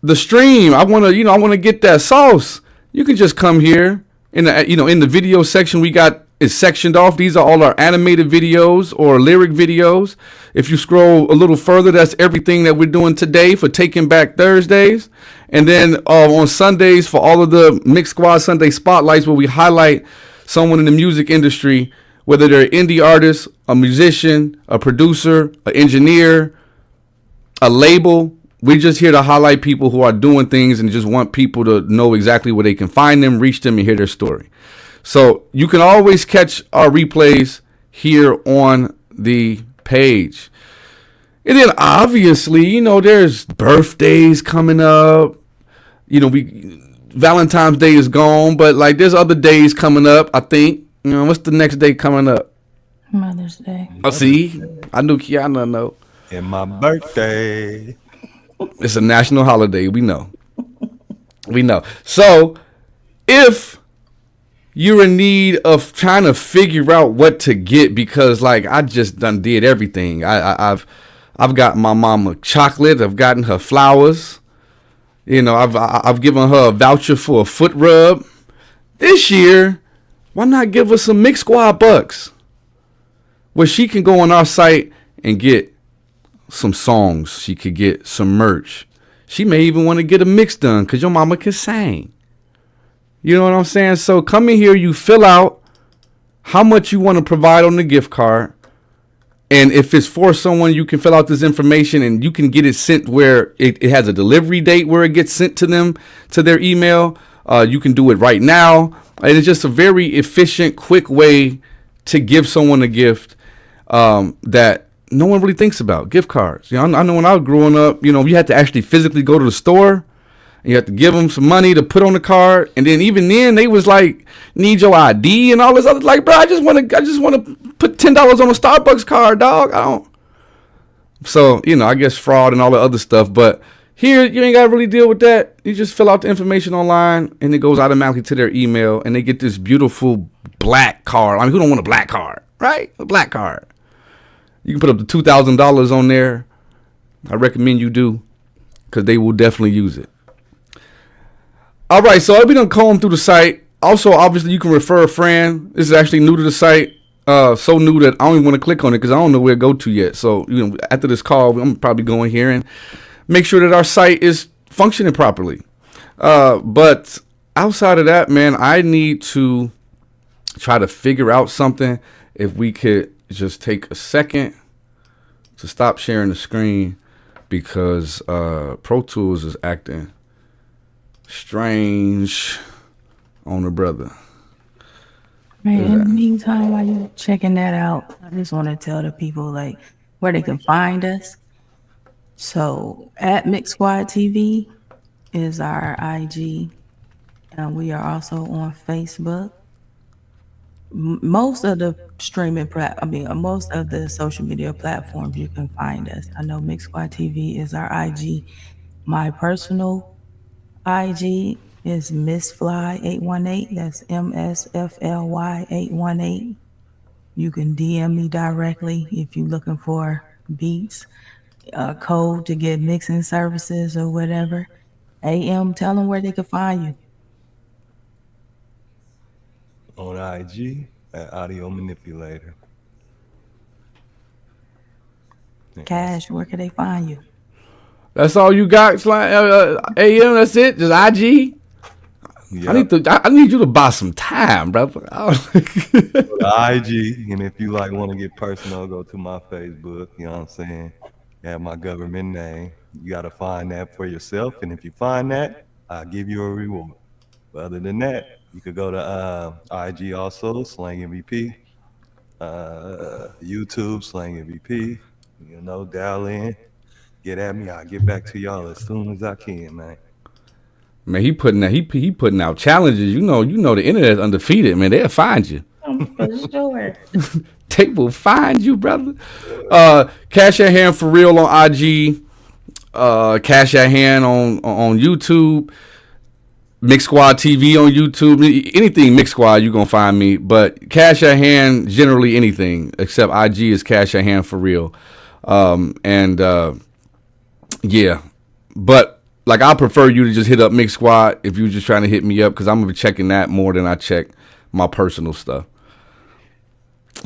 the stream, I want to get that sauce. You can just come here in the video section. We got it sectioned off. These are all our animated videos or lyric videos. If you scroll a little further, that's everything that we're doing today for Taking Back Thursdays. And then on Sundays for all of the Mix Squad Sunday spotlights, where we highlight someone in the music industry, whether they're an indie artist, a musician, a producer, an engineer, a label. We're just here to highlight people who are doing things and just want people to know exactly where they can find them, reach them, and hear their story. So you can always catch our replays here on the page. And then obviously, there's birthdays coming up. Valentine's Day is gone, but like there's other days coming up, I think. What's the next day coming up? Mother's Day. Oh, see? I knew Kiana know. And my birthday. It's a national holiday. We know. So if you're in need of trying to figure out what to get, because like I just done did everything. I've got my mama chocolate. I've gotten her flowers. I've given her a voucher for a foot rub. This year, why not give her some Mix Squad bucks, where she can go on our site and get some songs. She could get some merch. She may even want to get a mix done because your mama can sing. You know what I'm saying? So come in here, you fill out how much you want to provide on the gift card. And if it's for someone, you can fill out this information and you can get it sent where it has a delivery date where it gets sent to them, to their email. You can do it right now. And it's just a very efficient, quick way to give someone a gift that no one really thinks about. Gift cards. You know, I know when I was growing up, you know, you had to actually physically go to the store. And you have to give them some money to put on the card. And then even then, they was like, need your ID and all this other. Like, bro, I just want to put $10 on a Starbucks card, dog. I don't. So, you know, I guess fraud and all the other stuff. But here, you ain't got to really deal with that. You just fill out the information online, and it goes automatically to their email, and they get this beautiful black card. I mean, who don't want a black card, right? A black card. You can put up to $2,000 on there. I recommend you do, because they will definitely use it. All right, so I've been combing through the site. Also, obviously, you can refer a friend. This is actually new to the site. So new that I don't even want to click on it because I don't know where to go to yet. So, you know, after this call, I'm probably going here and make sure that our site is functioning properly. But outside of that, man, I need to try to figure out something. If we could just take a second to stop sharing the screen because Pro Tools is acting strange on the brother. Man, in the meantime, while you're checking that out, I just want to tell the people like where they can find us. So at Mix Squad TV is our IG, and we are also on Facebook. Most of the most of the social media platforms you can find us. I know Mix Squad TV is our IG. My personal IG is MissFly818. That's MSFLY818. You can DM me directly if you're looking for beats, code to get mixing services or whatever. AM, tell them where they can find you. On IG at Audio Manipulator. Cash, where can they find you? That's all you got, AM? That's it? Just IG? Yep. I need you to buy some time, brother. IG, and if you want to get personal, go to my Facebook. You know what I'm saying? Have my government name. You got to find that for yourself, and if you find that, I'll give you a reward. But other than that, you could go to IG also, Slang MVP, YouTube, Slang MVP. You know, dial in, get at me. I'll get back to y'all as soon as I can, man. Man, he putting out challenges. You know the internet's undefeated, man. They'll find you. For sure. They will find you, brother. Cash at Hand for real on IG. Cash at Hand on YouTube. Mix Squad TV on YouTube. Anything Mix Squad, you're gonna find me. But Cash at Hand, generally anything except IG is Cash at Hand for real. Yeah, but. Like, I prefer you to just hit up Mix Squad if you're just trying to hit me up, because I'm going to be checking that more than I check my personal stuff.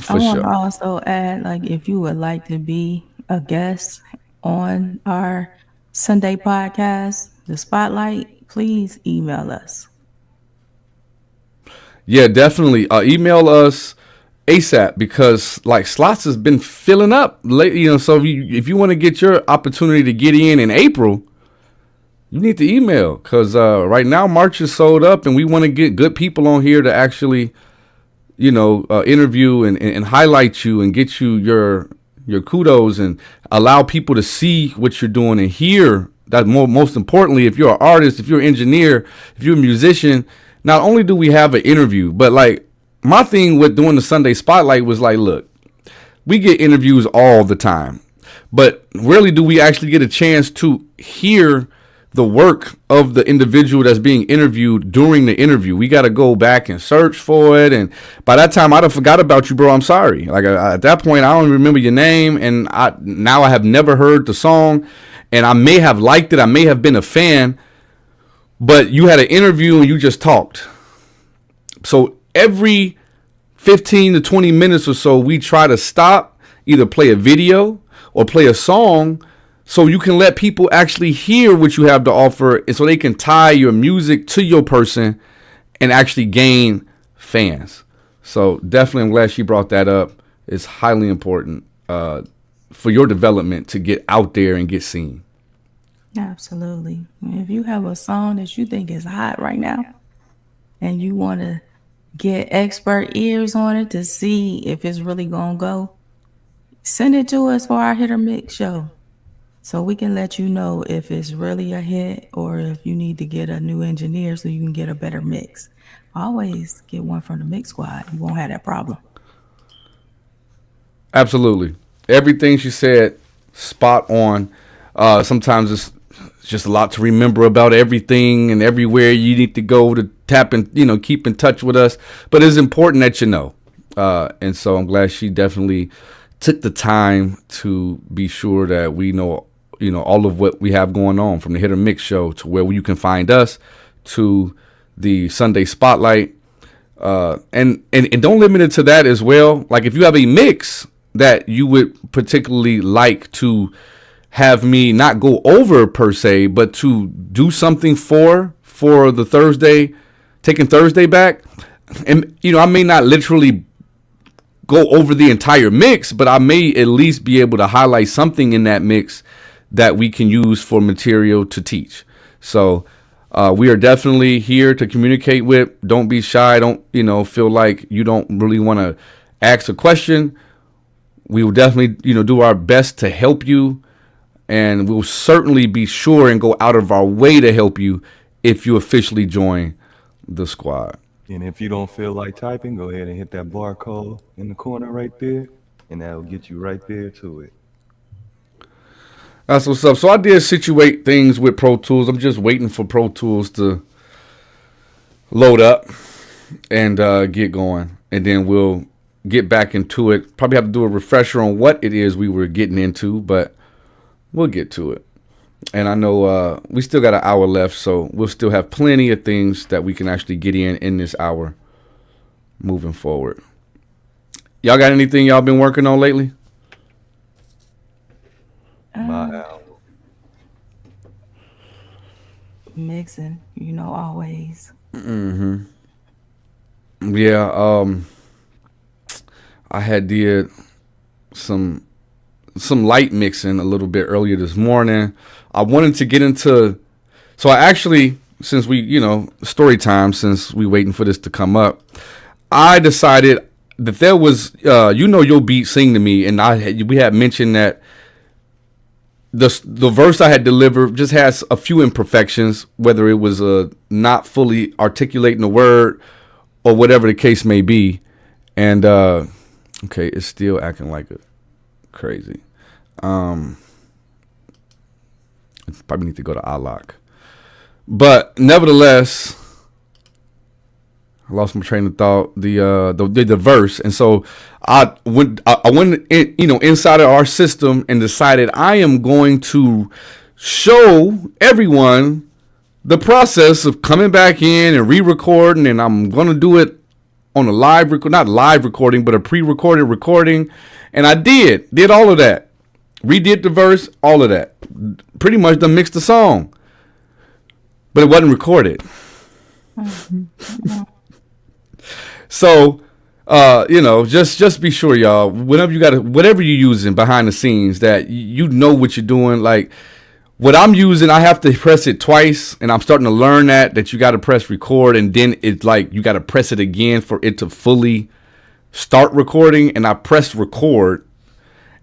I want to also add, if you would like to be a guest on our Sunday podcast, The Spotlight, please email us. Yeah, definitely. Email us ASAP because, slots has been filling up lately. So if you want to get your opportunity to get in April, you need to email because right now March is sold up and we want to get good people on here to actually, interview and highlight you and get you your kudos and allow people to see what you're doing and hear that. Most importantly, if you're an artist, if you're an engineer, if you're a musician, not only do we have an interview, but my thing with doing the Sunday Spotlight was look, we get interviews all the time, but rarely do we actually get a chance to hear the work of the individual that's being interviewed during the interview. We got to go back and search for it. And by that time, I'd have forgot about you, bro. I'm sorry. At that point, I don't remember your name. And now I have never heard the song. And I may have liked it. I may have been a fan. But you had an interview and you just talked. So every 15 to 20 minutes or so, we try to stop, either play a video or play a song, so you can let people actually hear what you have to offer and so they can tie your music to your person and actually gain fans. So definitely I'm glad she brought that up. It's highly important. for your development to get out there and get seen. Absolutely. If you have a song that you think is hot right now and you want to get expert ears on it to see if it's really going to go, send it to us for our hit or mix show so we can let you know if it's really a hit or if you need to get a new engineer so you can get a better mix. Always get one from the mix squad. You won't have that problem. Absolutely. Everything she said, spot on. Sometimes it's just a lot to remember about everything and everywhere you need to go to tap and, keep in touch with us. But it's important that you know. And so I'm glad she definitely took the time to be sure that we know, all of what we have going on, from the Hit or Mix show to where you can find us to the Sunday Spotlight. And don't limit it to that as well. Like if you have a mix that you would particularly like to have me not go over per se, but to do something for the Thursday, taking Thursday back. And, I may not literally go over the entire mix, but I may at least be able to highlight something in that mix that we can use for material to teach. So we are definitely here to communicate with. Don't be shy. Don't, feel like you don't really want to ask a question. We will definitely, do our best to help you. And we'll certainly be sure and go out of our way to help you if you officially join the squad. And if you don't feel like typing, go ahead and hit that barcode in the corner right there, and that'll get you right there to it. That's what's up. So I did situate things with Pro Tools. I'm just waiting for Pro Tools to load up and get going. And then we'll get back into it. Probably have to do a refresher on what it is we were getting into, but we'll get to it. And I know we still got an hour left, so we'll still have plenty of things that we can actually get in this hour moving forward. Y'all got anything y'all been working on lately? My album. Mixing, always. Mm-hmm. Yeah, I had did some light mixing a little bit earlier this morning. I wanted to get into, so I actually, since we, story time, since we waiting for this to come up, I decided that there was, Your Beat Sing to Me, and we had mentioned that the verse I had delivered just has a few imperfections, whether it was not fully articulating the word or whatever the case may be. And, okay, it's still acting like it. Crazy. Probably need to go to iLock. But nevertheless, I lost my train of thought. The verse, and so I went in, inside of our system and decided I am going to show everyone the process of coming back in and re-recording, and I'm going to do it on a not live recording, but a pre-recorded recording. And I did all of that. Redid the verse, all of that. Pretty much done mixed the song. But it wasn't recorded. So, just be sure, y'all, whatever you're using behind the scenes, that you know what you're doing. Like, what I'm using, I have to press it twice, and I'm starting to learn that you got to press record, and then it's like you got to press it again for it to fully start recording. And I pressed record.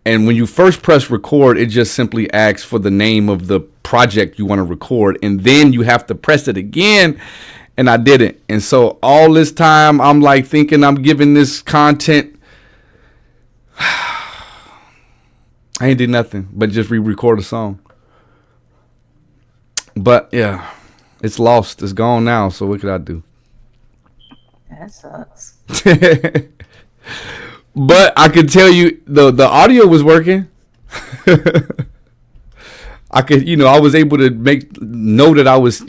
And when you first press record, it just simply asks for the name of the project you want to record. And then you have to press it again. And I didn't. And so all this time, I'm like thinking I'm giving this content. I ain't did nothing but just re-record a song. But yeah, it's lost. It's gone now. So what could I do? That sucks. But I can tell you the audio was working. I could, I was able to know that I was,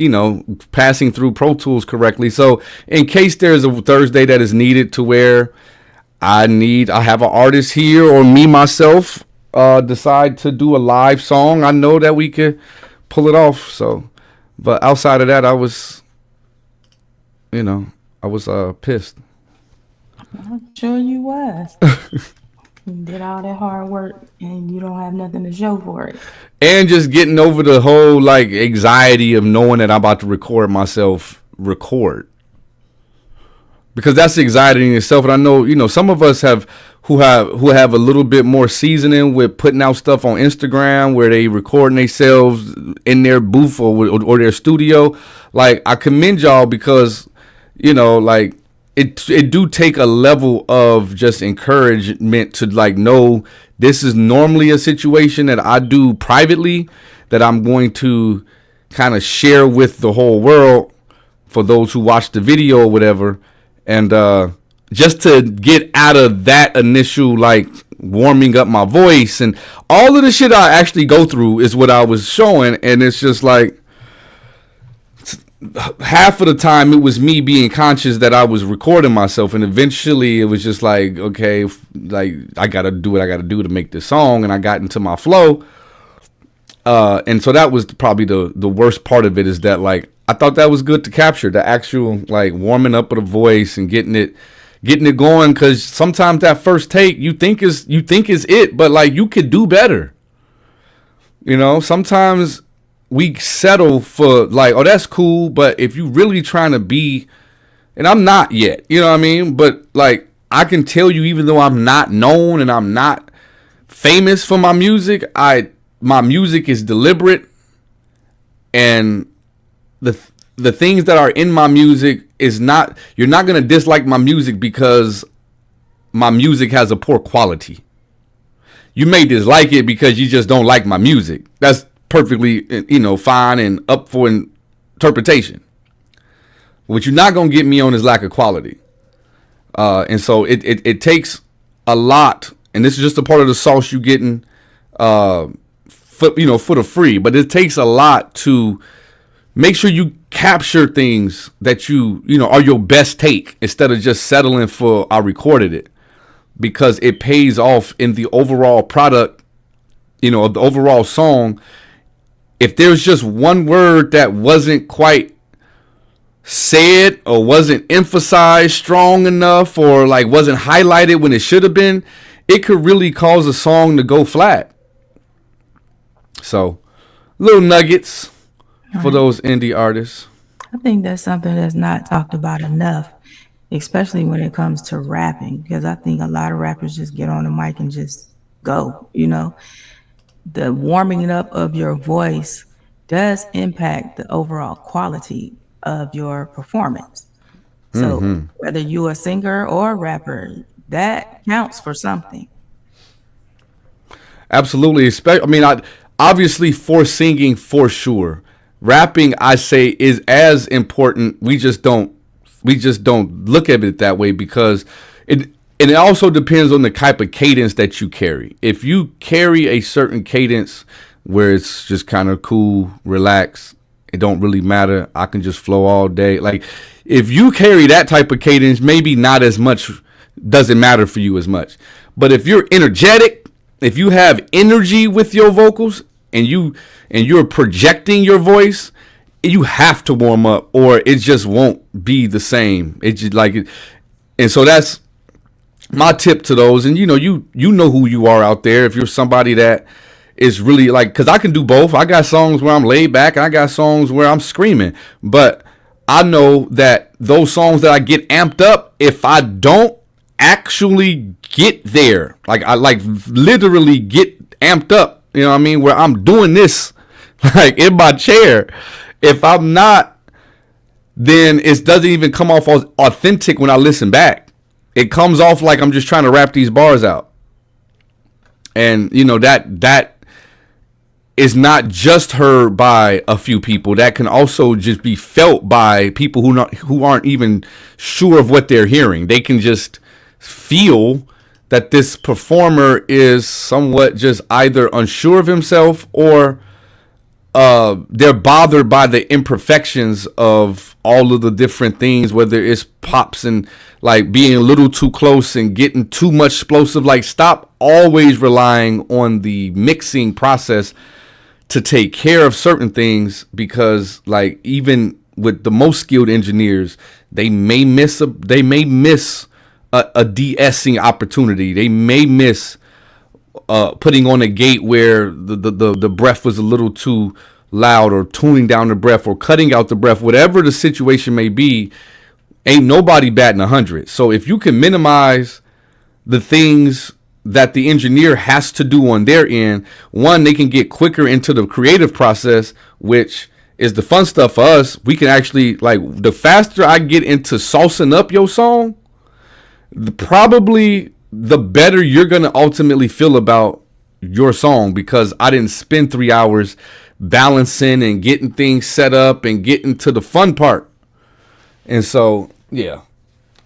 passing through Pro Tools correctly. So in case there's a Thursday that is needed to where I have an artist here or me myself decide to do a live song, I know that we could pull it off. So, but outside of that, I was pissed. I'm sure you was. You did all that hard work and you don't have nothing to show for it. And just getting over the whole like anxiety of knowing that I'm about to record myself record. Because that's the anxiety in itself. And I know, some of us who have a little bit more seasoning with putting out stuff on Instagram where they recording themselves in their booth or their studio. Like, I commend y'all because, like, it do take a level of just encouragement to like know this is normally a situation that I do privately that I'm going to kind of share with the whole world for those who watch the video or whatever. And just to get out of that initial like warming up my voice and all of the shit I actually go through is what I was showing. And it's just like half of the time it was me being conscious that I was recording myself, and eventually it was just like, okay, like I gotta do what I gotta do to make this song, and I got into my flow. And so that was probably the worst part of it, is that like I thought that was good to capture the actual like warming up of the voice and getting it going, because sometimes that first take you think is it, but like you could do better. Sometimes we settle for like, oh, that's cool, but if you really trying to be, and I'm not yet, you know what I mean? But like I can tell you, even though I'm not known and I'm not famous for my music, my music is deliberate, and the things that are in my music is not, you're not going to dislike my music because my music has a poor quality. You may dislike it because you just don't like my music. That's perfectly, fine and up for interpretation. What you're not going to get me on is lack of quality. And so it takes a lot, and this is just a part of the sauce you getting for the free, but it takes a lot to make sure you capture things that are your best take instead of just settling for I recorded it, because it pays off in the overall product, of the overall song. If there's just one word that wasn't quite said or wasn't emphasized strong enough or like wasn't highlighted when it should have been, it could really cause a song to go flat. So, little nuggets for those indie artists. I think that's something that's not talked about enough, especially when it comes to rapping, because I think a lot of rappers just get on the mic and just go, The warming up of your voice does impact the overall quality of your performance. So whether you're a singer or a rapper, that counts for something. Absolutely. Obviously for singing, for sure. Rapping, I say, is as important. We just don't look at it that way, because it also depends on the type of cadence that you carry. If you carry a certain cadence where it's just kind of cool, relax, it don't really matter, I can just flow all day. Like, if you carry that type of cadence, maybe not as much, doesn't matter for you as much. But if you're energetic, if you have energy with your vocals and you're projecting your voice, you have to warm up or it just won't be the same. It's just like it. And so that's my tip to those. And you know who you are out there. If you're somebody that is really like, because I can do both. I got songs where I'm laid back and I got songs where I'm screaming. But I know that those songs that I get amped up, if I don't actually get there, like I like literally get amped up, you know what I mean, where I'm doing this like in my chair, if I'm not, then it doesn't even come off as authentic when I listen back. It comes off like I'm just trying to rap these bars out. And that is not just heard by a few people. That can also just be felt by people who aren't even sure of what they're hearing. They can just feel that this performer is somewhat just either unsure of himself or they're bothered by the imperfections of all of the different things, whether it's pops and like being a little too close and getting too much explosive. Like, stop always relying on the mixing process to take care of certain things, because like even with the most skilled engineers, they may miss a de-essing opportunity. They may miss putting on a gate where the breath was a little too loud, or tuning down the breath, or cutting out the breath, whatever the situation may be. Ain't nobody batting 100. So if you can minimize the things that the engineer has to do on their end, one, they can get quicker into the creative process, which is the fun stuff for us. We can actually, like, the faster I get into saucing up your song, probably the better you're going to ultimately feel about your song, because I didn't spend 3 hours balancing and getting things set up and getting to the fun part. And so, yeah,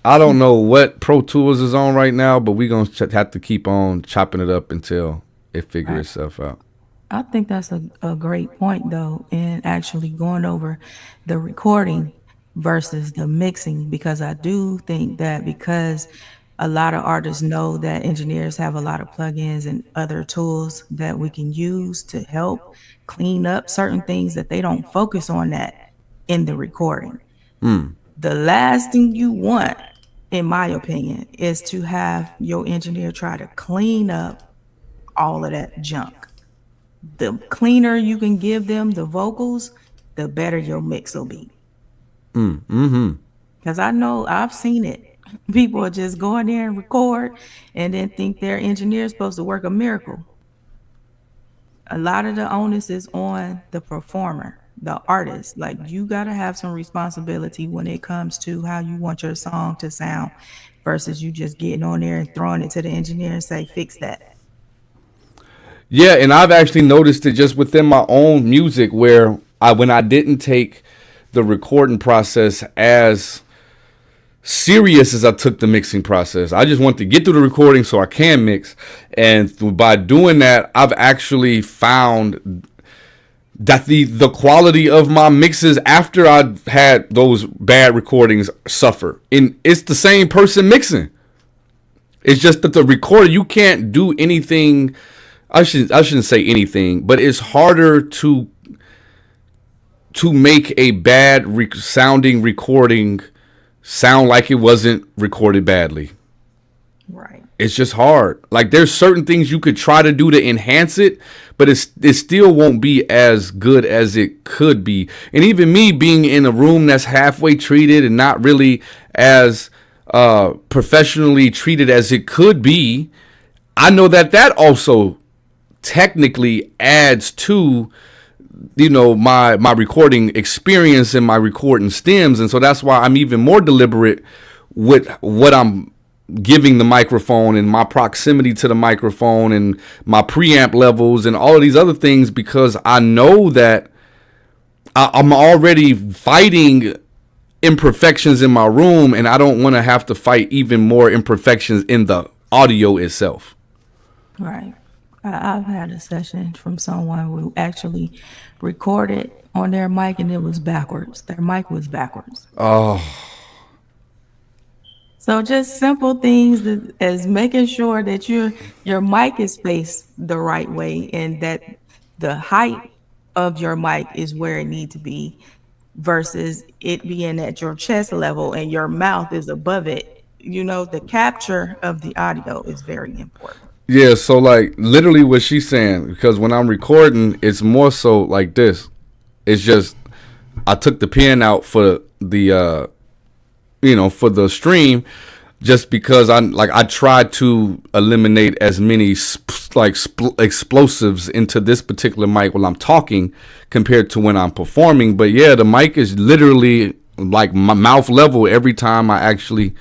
I don't know what Pro Tools is on right now, but we're going to have to keep on chopping it up until it figures itself out. I think that's a great point, though, in actually going over the recording versus the mixing, because I do think that because a lot of artists know that engineers have a lot of plugins and other tools that we can use to help clean up certain things, that they don't focus on that in the recording. The last thing you want, in my opinion, is to have your engineer try to clean up all of that junk. The cleaner you can give them the vocals, the better your mix will be. Because I know I've seen it. People are just going there and record and then think their engineer is supposed to work a miracle. A lot of the onus is on the performer, the artist. Like, you got to have some responsibility when it comes to how you want your song to sound, versus you just getting on there and throwing it to the engineer and say, fix that. Yeah, and I've actually noticed it just within my own music, where when I didn't take the recording process as serious as I took the mixing process. I just want to get through the recording so I can mix. And by doing that, I've actually found that the quality of my mixes after I've had those bad recordings suffer. And it's the same person mixing. It's just that the recorder, you can't do anything. I shouldn't say anything, but it's harder to make a bad sounding recording sound like it wasn't recorded badly. Right. It's just hard. Like, there's certain things you could try to do to enhance it, but it still won't be as good as it could be. And even me being in a room that's halfway treated and not really as professionally treated as it could be, I know that also technically adds to, you know, my recording experience and my recording stems. And so that's why I'm even more deliberate with what I'm giving the microphone and my proximity to the microphone and my preamp levels and all of these other things, because I know that I'm already fighting imperfections in my room, and I don't want to have to fight even more imperfections in the audio itself. Right. I've had a session from someone who actually recorded on their mic and it was backwards. Their mic was backwards. Oh. So just simple things as making sure that your mic is faced the right way and that the height of your mic is where it needs to be, versus it being at your chest level and your mouth is above it. You know, the capture of the audio is very important. Yeah, so like literally what she's saying, because when I'm recording, it's more so like this. It's just I took the pen out for the for the stream, just because I tried to eliminate as many explosives into this particular mic while I'm talking compared to when I'm performing. But yeah, the mic is literally like my mouth level every time I actually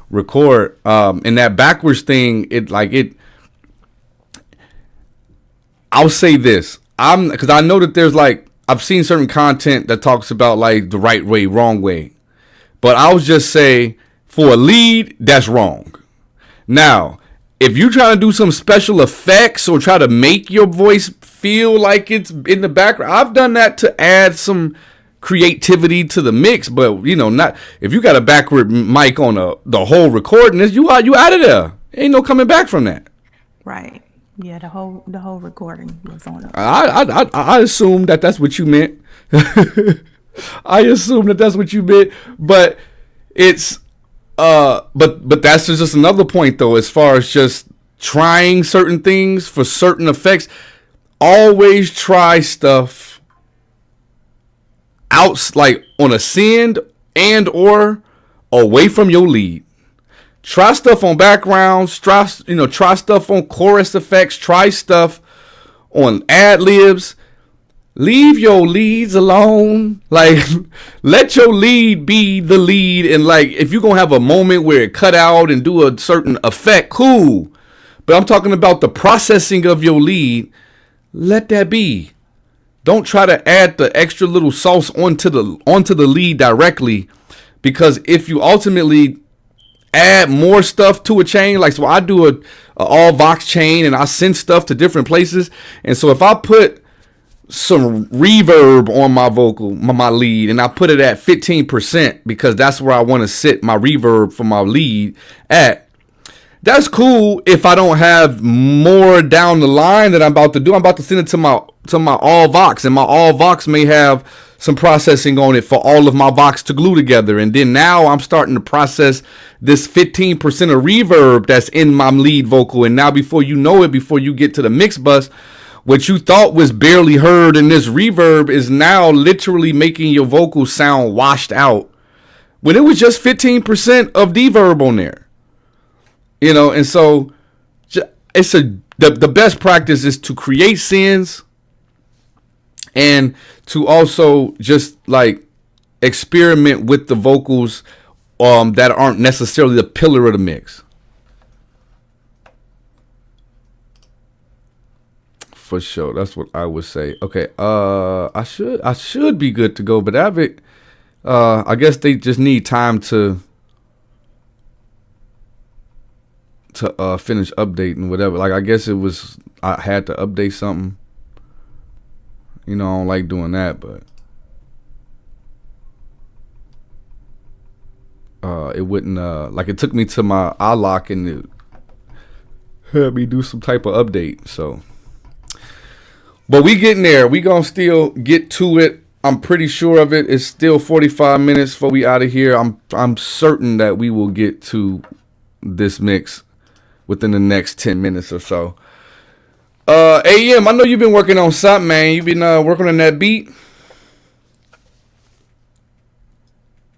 record. And that backwards thing, I'll say this, because I know that there's I've seen certain content that talks about like the right way, wrong way, but I'll just say for a lead, that's wrong. Now, if you try to do some special effects or try to make your voice feel like it's in the background, I've done that to add some creativity to the mix, but not if you got a backward mic on the whole recording, you out of there. Ain't no coming back from that. Right. Yeah, the whole recording was on. I assumed that's what you meant. I assumed that's what you meant, but it's But that's just another point though, as far as just trying certain things for certain effects. Always try stuff out, like on a send and or away from your lead. Try stuff on backgrounds. Try stuff on chorus effects. Try stuff on ad libs. Leave your leads alone. Like, let your lead be the lead. And like, if you're gonna have a moment where it cut out and do a certain effect, cool. But I'm talking about the processing of your lead. Let that be. Don't try to add the extra little sauce onto the lead directly, because if you ultimately add more stuff to a chain, like, so I do a all Vox chain and I send stuff to different places, and so if I put some reverb on my vocal, my lead, and I put it at 15% because that's where I want to sit my reverb for my lead at. That's cool if I don't have more down the line that I'm about to do. I'm about to send it to my all Vox, and my all Vox may have some processing on it for all of my Vox to glue together. And then now I'm starting to process this 15% of reverb that's in my lead vocal. And now before you know it, before you get to the mix bus, what you thought was barely heard in this reverb is now literally making your vocal sound washed out when it was just 15% of deverb on there. You know, and so it's the best practice is to create scenes and to also just like experiment with the vocals that aren't necessarily the pillar of the mix. For sure, that's what I would say. Okay, I should be good to go, but I guess they just need time to finish updating whatever. Like, I guess I had to update something. You know, I don't like doing that, but it wouldn't like, it took me to my iLock and it had me do some type of update. So, but we getting there. We gonna still get to it. I'm pretty sure of it. It's still 45 minutes before we out of here. I'm certain that we will get to this mix within the next 10 minutes or so. AM, I know you've been working on something, man. You've been working on that beat.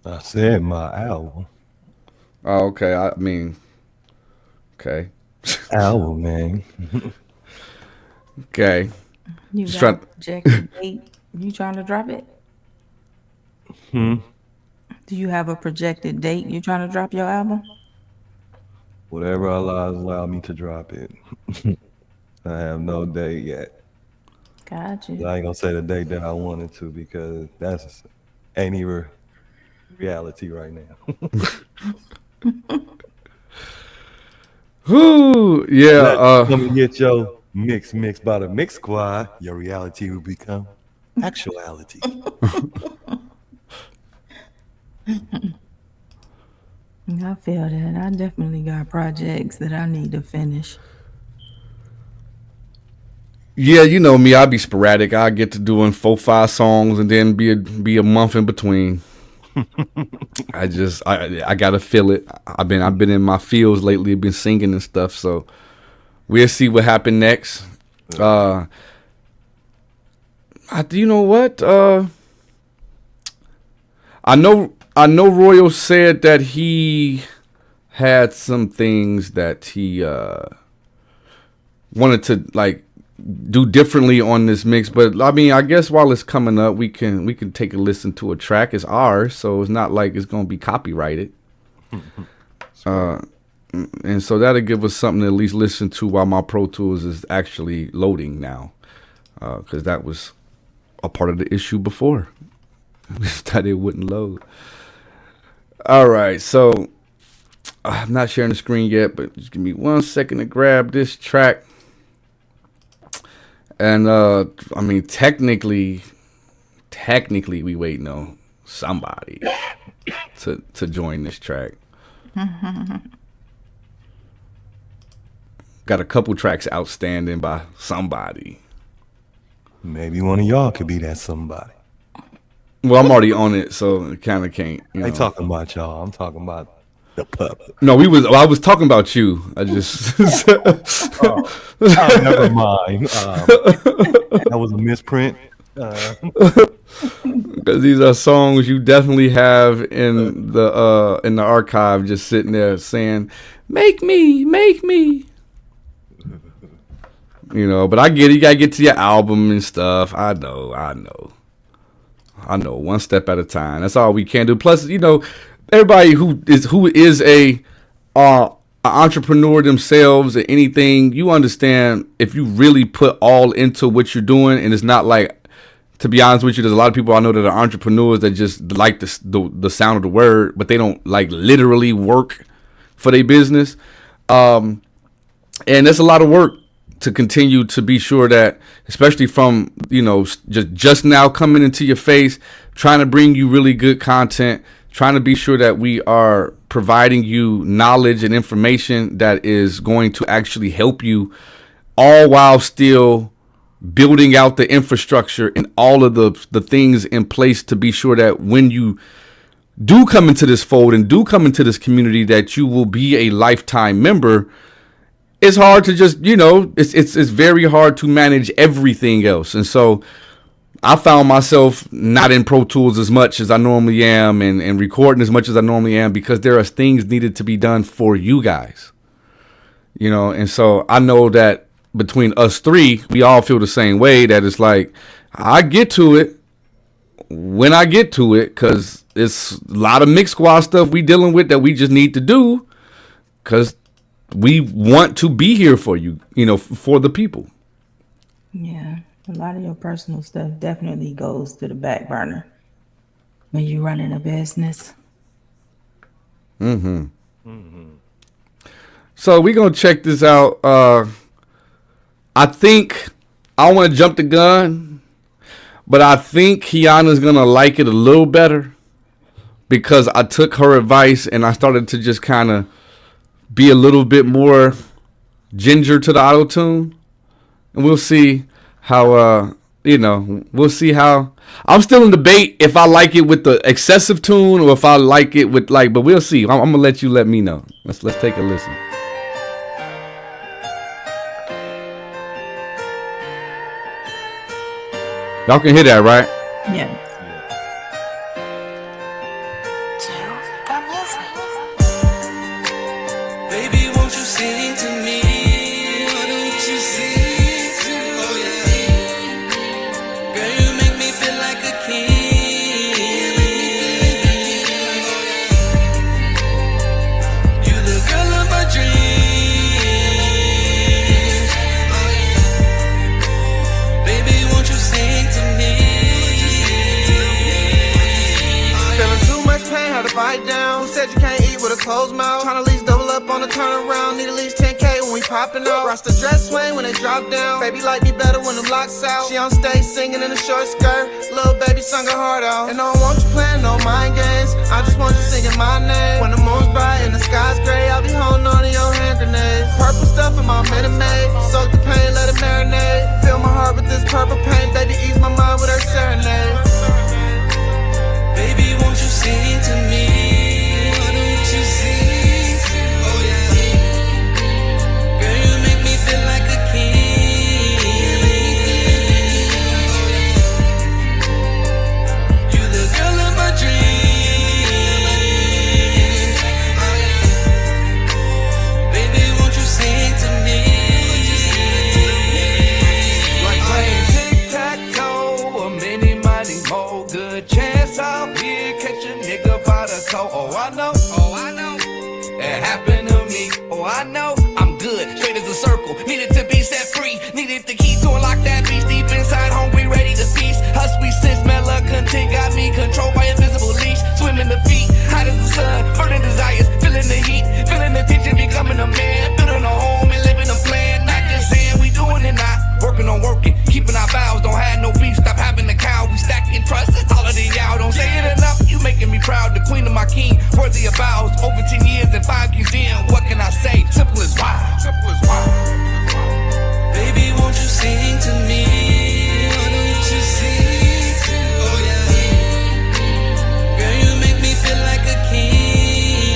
I said my album. Oh, okay. I mean, okay. Album, man. Okay. You Just got a projected date? You trying to drop it? Do you have a projected date? You trying to drop your album? Whatever allow me to drop it. I have no date yet. Gotcha. I ain't gonna say the date that I wanted to, because that's ain't even reality right now. Whoo, yeah. Let me get your mix by the Mix Squad. Your reality will become actuality. I feel that. I definitely got projects that I need to finish. Yeah, you know me. I be sporadic. I get to doing 4-5 songs and then be a month in between. I gotta feel it. I've been in my fields lately. I've been singing and stuff. So we'll see what happened next. You know what? I know Royal said that he had some things that he wanted to like do differently on this mix, but I mean, I guess while it's coming up, we can take a listen to a track. It's ours, so it's not like it's gonna be copyrighted. And so that'll give us something to at least listen to while my Pro Tools is actually loading now, because that was a part of the issue before that it wouldn't load. All right, so I'm not sharing the screen yet, but just give me 1 second to grab this track. And I mean, technically, we waiting on somebody to join this track. Got a couple tracks outstanding by somebody. Maybe one of y'all could be that somebody. Well, I'm already on it, so it kind of can't. I ain't talking about y'all. I'm talking about The puppet. No, I was talking about you. I just. Oh, never mind. That was a misprint. Because these are songs you definitely have in the archive, just sitting there saying, "Make me." You know, but I get it. You gotta get to your album and stuff. I know. One step at a time. That's all we can do. Plus, you know, everybody who is a entrepreneur themselves or anything, you understand if you really put all into what you're doing, and it's not like, to be honest with you, there's a lot of people I know that are entrepreneurs that just like the sound of the word, but they don't like literally work for their business. And that's a lot of work to continue to be sure that, especially from, you know, just now coming into your face, trying to bring you really good content, trying to be sure that we are providing you knowledge and information that is going to actually help you, all while still building out the infrastructure and all of the things in place to be sure that when you do come into this fold and do come into this community, that you will be a lifetime member. It's hard to just, you know, it's very hard to manage everything else. And so I found myself not in Pro Tools as much as I normally am, and recording as much as I normally am, because there are things needed to be done for you guys, you know. And so I know that between us three, we all feel the same way, that it's like, I get to it when I get to it, because it's a lot of mixed squad stuff we dealing with that we just need to do, because we want to be here for you, you know, for the people. Yeah, a lot of your personal stuff definitely goes to the back burner when you're running a business. So we're going to check this out. I think I want to jump the gun, but I think Kiana's going to like it a little better, because I took her advice and I started to just kind of be a little bit more ginger to the auto tune, and we'll see how we'll see how. I'm still in debate if I like it with the excessive tune or if I like it with, like, but we'll see. I'm gonna let you let me know. Let's take a listen. Y'all can hear that, right? Yeah. Baby, won't you sing to me? Why don't you sing to me? Oh yeah. Girl, you make me feel like a king. You the girl of my dreams. Baby, won't you sing to me? Feeling too much pain, had to bite down. Who said you can't eat with a closed mouth? Tryna at least double up on the turnaround. Need at least 10K when we poppin' out. Watch the dress swing when they drop down. Baby like me better when them locks out. She on stage singing in a short skirt. Little baby sung her heart out. And I don't want you playing no mind games. I just want you singing my name. When the moon's bright and the sky's gray, I'll be holding on to your hand grenade. Purple stuff in my Minute Maid. Soak the pain, let it marinate. Fill my heart with this purple paint. Baby, ease my mind with her serenade. Baby, won't you sing to me? Why don't you sing? Oh yeah. Girl, you make me feel like a king. You the girl of my dreams. Baby, won't you sing to me? Like playing tic-tac-toe, a mini mighty mo. Good chance I'll here catch a nigga by the toe. Oh, I know. It happened to me. Oh, I know. I'm good, straight as a circle. Needed to be set free. Needed the key to unlock that beast deep inside, hungry, ready to feast. Her sweet sense, smell of content got me controlled by invisible leash. Swimming the feet, hot as the sun, burning desires, feeling the heat, feeling the tension, becoming a man, building a home and living a plan. Not just saying we doing it, not working on working, keeping our vows. Don't have no beef, stop having the cow. We stacking trust, all of the y'all don't say it enough. You making me proud, the queen of my king, worthy of vows. Over 10 years and 5 years in, what can I say? Simple as why. Baby, won't you sing to me? Why don't you sing? Oh yeah. Girl, you make me feel like a king.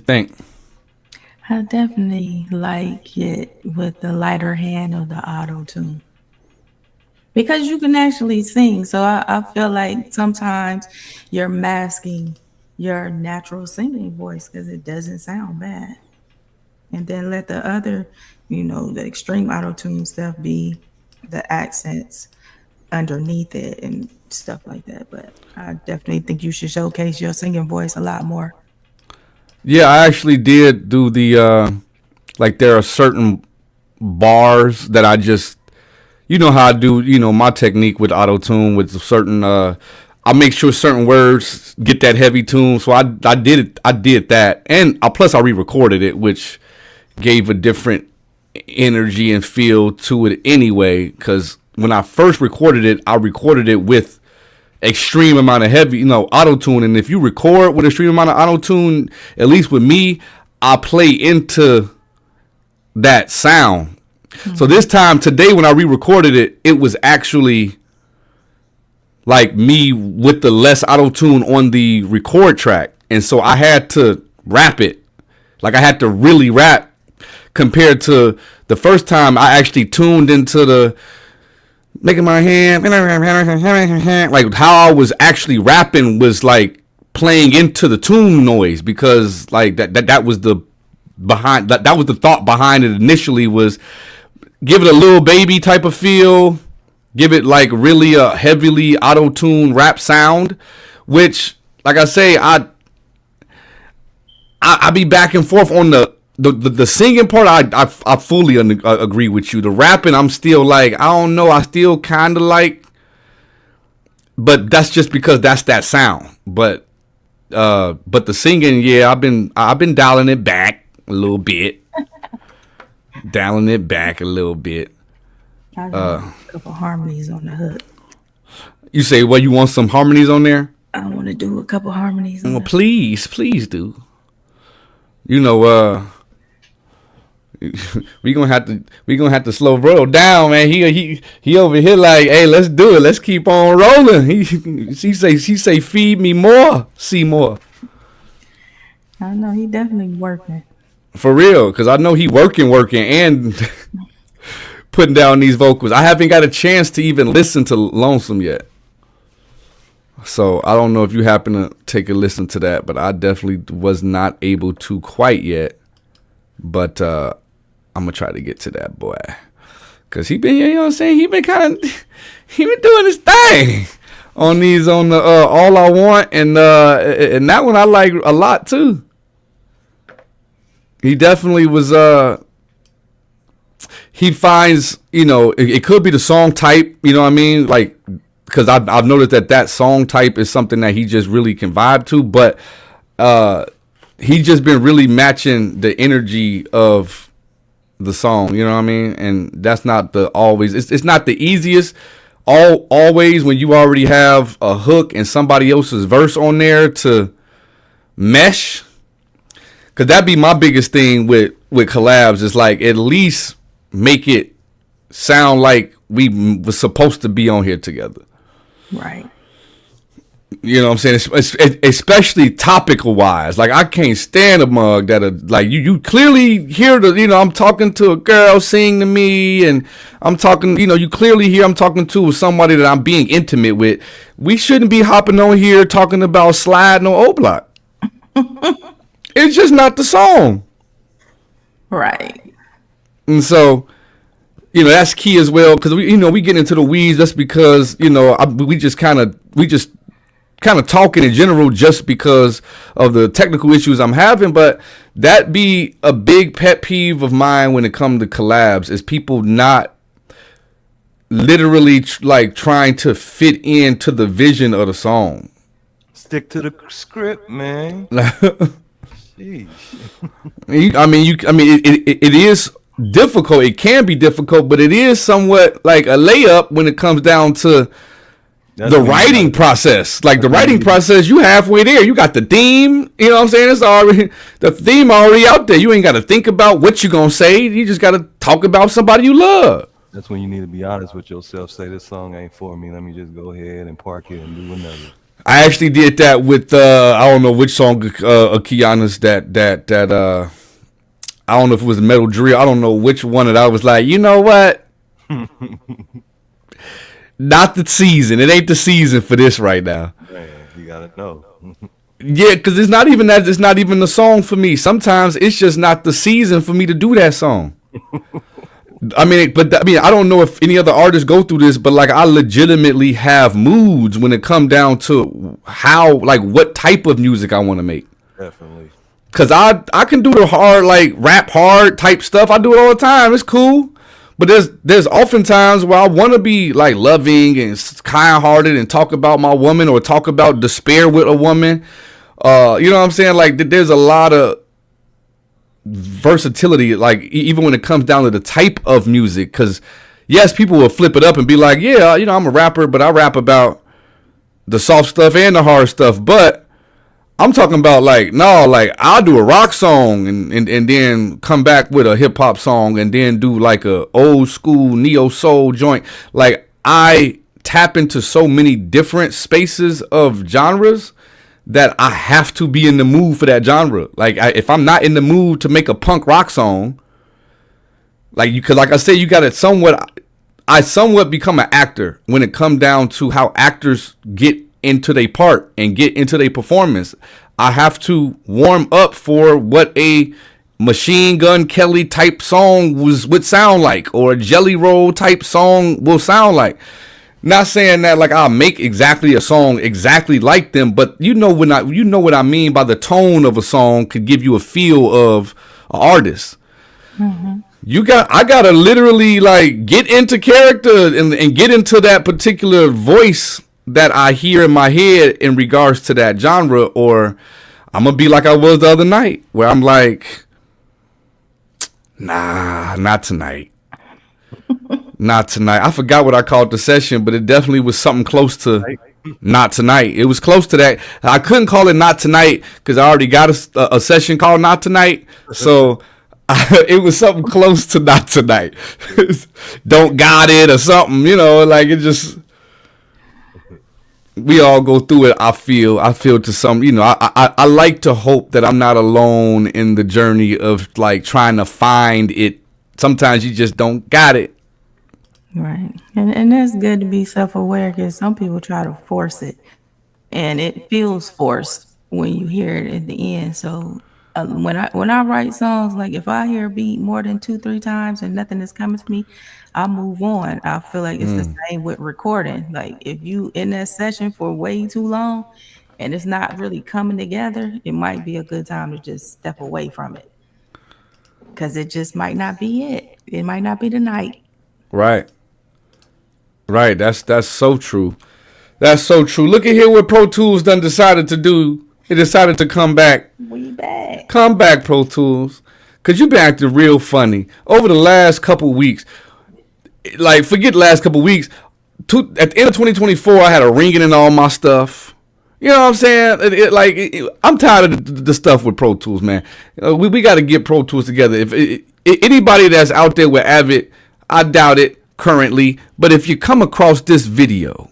think? I definitely like it with the lighter hand of the auto tune because you can actually sing. So I feel like sometimes you're masking your natural singing voice because it doesn't sound bad. And then let the other, the extreme auto tune stuff be the accents underneath it and stuff like that. But I definitely think you should showcase your singing voice a lot more. Yeah, I actually did do the like there are certain bars that I just how I do, my technique with auto tune with certain I make sure certain words get that heavy tune. So I did that. And plus I re-recorded it, which gave a different energy and feel to it anyway, cuz when I first recorded it, I recorded it with extreme amount of heavy, auto tune. And if you record with extreme amount of auto tune, at least with me, I play into that sound. Mm-hmm. So this time today, when I re-recorded it, it was actually like me with the less auto tune on the record track, and so I had to rap it. Like I had to really rap compared to the first time I actually tuned into the making my hand, like how I was actually rapping was like playing into the tune noise, because like that was the behind that was the thought behind it initially, was give it a little baby type of feel, give it like really a heavily auto tune rap sound, which like I say I be back and forth on the singing part. I fully agree with you. The rapping, I'm still like, I don't know. I still kind of like, but that's just because that's that sound. But the singing, yeah, I've been dialing it back a little bit, dialing it back a little bit. I got a couple harmonies on the hook. You say, well, you want some harmonies on there? I want to do a couple harmonies. Well, please do. we gonna have to slow bro down, man. He over here like, hey, let's do it. Let's keep on rolling. She say feed me more, see more. I know he definitely working. For real, because I know he working and putting down these vocals. I haven't got a chance to even listen to Lonesome yet. So I don't know if you happen to take a listen to that, but I definitely was not able to quite yet. But I'm gonna try to get to that boy, cause he been, you know what I'm saying, he been doing his thing on the All I Want, and that one I like a lot too. He definitely was he finds, it could be the song type, you know what I mean, like, because I've noticed that song type is something that he just really can vibe to, but he just been really matching the energy of the song, you know what I mean? And that's not it's not the easiest always when you already have a hook and somebody else's verse on there to mesh. Cause that'd be my biggest thing with collabs, is like, at least make it sound like we was supposed to be on here together. Right. You know what I'm saying? Especially topical wise. Like, I can't stand a mug that like you clearly hear I'm talking to a girl sing to me, and I'm talking, you clearly hear I'm talking to somebody that I'm being intimate with. We shouldn't be hopping on here talking about sliding on O-Block. It's just not the song. Right. And so, that's key as well, because we get into the weeds. That's because we just kind of talking in general just because of the technical issues I'm having. But that be a big pet peeve of mine when it comes to collabs, is people not literally like trying to fit into the vision of the song. Stick to the script, man. Sheesh. It is difficult. It can be difficult, but it is somewhat like a layup when it comes down to the writing process. Like, the writing process, you halfway there. You got the theme, you know what I'm saying? It's already, the theme already out there. You ain't got to think about what you're going to say. You just got to talk about somebody you love. That's when you need to be honest with yourself. Say, this song ain't for me. Let me just go ahead and park it and do another. I actually did that with I don't know which song of Kiana's that I don't know if it was Metal Drill. I don't know which one that I was like, you know what? Not the season. It ain't the season for this right now. Man, you gotta know. Yeah, because it's not even that. It's not even the song for me. Sometimes it's just not the season for me to do that song. I mean, I don't know if any other artists go through this, but like I legitimately have moods when it come down to how, like, what type of music I want to make. Definitely. Cause I can do the hard, like rap hard type stuff. I do it all the time. It's cool. But there's often times where I want to be like loving and kind hearted and talk about my woman or talk about despair with a woman. You know what I'm saying? Like there's a lot of versatility, like even when it comes down to the type of music. Cause yes, people will flip it up and be like, yeah, you know, I'm a rapper, but I rap about the soft stuff and the hard stuff. But I'm talking about like, no, like I'll do a rock song and then come back with a hip hop song and then do like a old school neo soul joint. Like I tap into so many different spaces of genres that I have to be in the mood for that genre. Like if I'm not in the mood to make a punk rock song, like you could, like I said, you got to I somewhat become an actor when it come down to how actors get into their part and get into their performance. I have to warm up for what a Machine Gun Kelly type song would sound like, or a Jelly Roll type song will sound like. Not saying that like I'll make exactly a song exactly like them, but you know what I mean by the tone of a song could give you a feel of an artist. Mm-hmm. I gotta literally like get into character and get into that particular voice that I hear in my head in regards to that genre, or I'm gonna be like I was the other night, where I'm like, nah, not tonight. Not tonight. I forgot what I called the session, but it definitely was something close to not tonight. It was close to that. I couldn't call it not tonight because I already got a session called not tonight. So it was something close to not tonight. Don't got it or something, you know, like it just, we all go through it. I feel to some, you know, I like to hope that I'm not alone in the journey of like trying to find it. Sometimes you just don't got it. Right. And that's good to be self-aware, because some people try to force it and it feels forced when you hear it at the end. So when I write songs, like if I hear a beat more than 2-3 times and nothing is coming to me, I move on. I feel like it's the same with recording. Like if you in that session for way too long and it's not really coming together, it might be a good time to just step away from it, because it just might not be it. It might not be the night. Right. That's so true. That's so true. Look at here what Pro Tools done decided to do. It decided to come back. We back. Come back, Pro Tools. Because you've been acting real funny over the last couple weeks. Like, forget the last couple weeks. At the end of 2024, I had a ringing in all my stuff. You know what I'm saying? I'm tired of the stuff with Pro Tools, man. We got to get Pro Tools together. If anybody that's out there with Avid, I doubt it currently, but if you come across this video,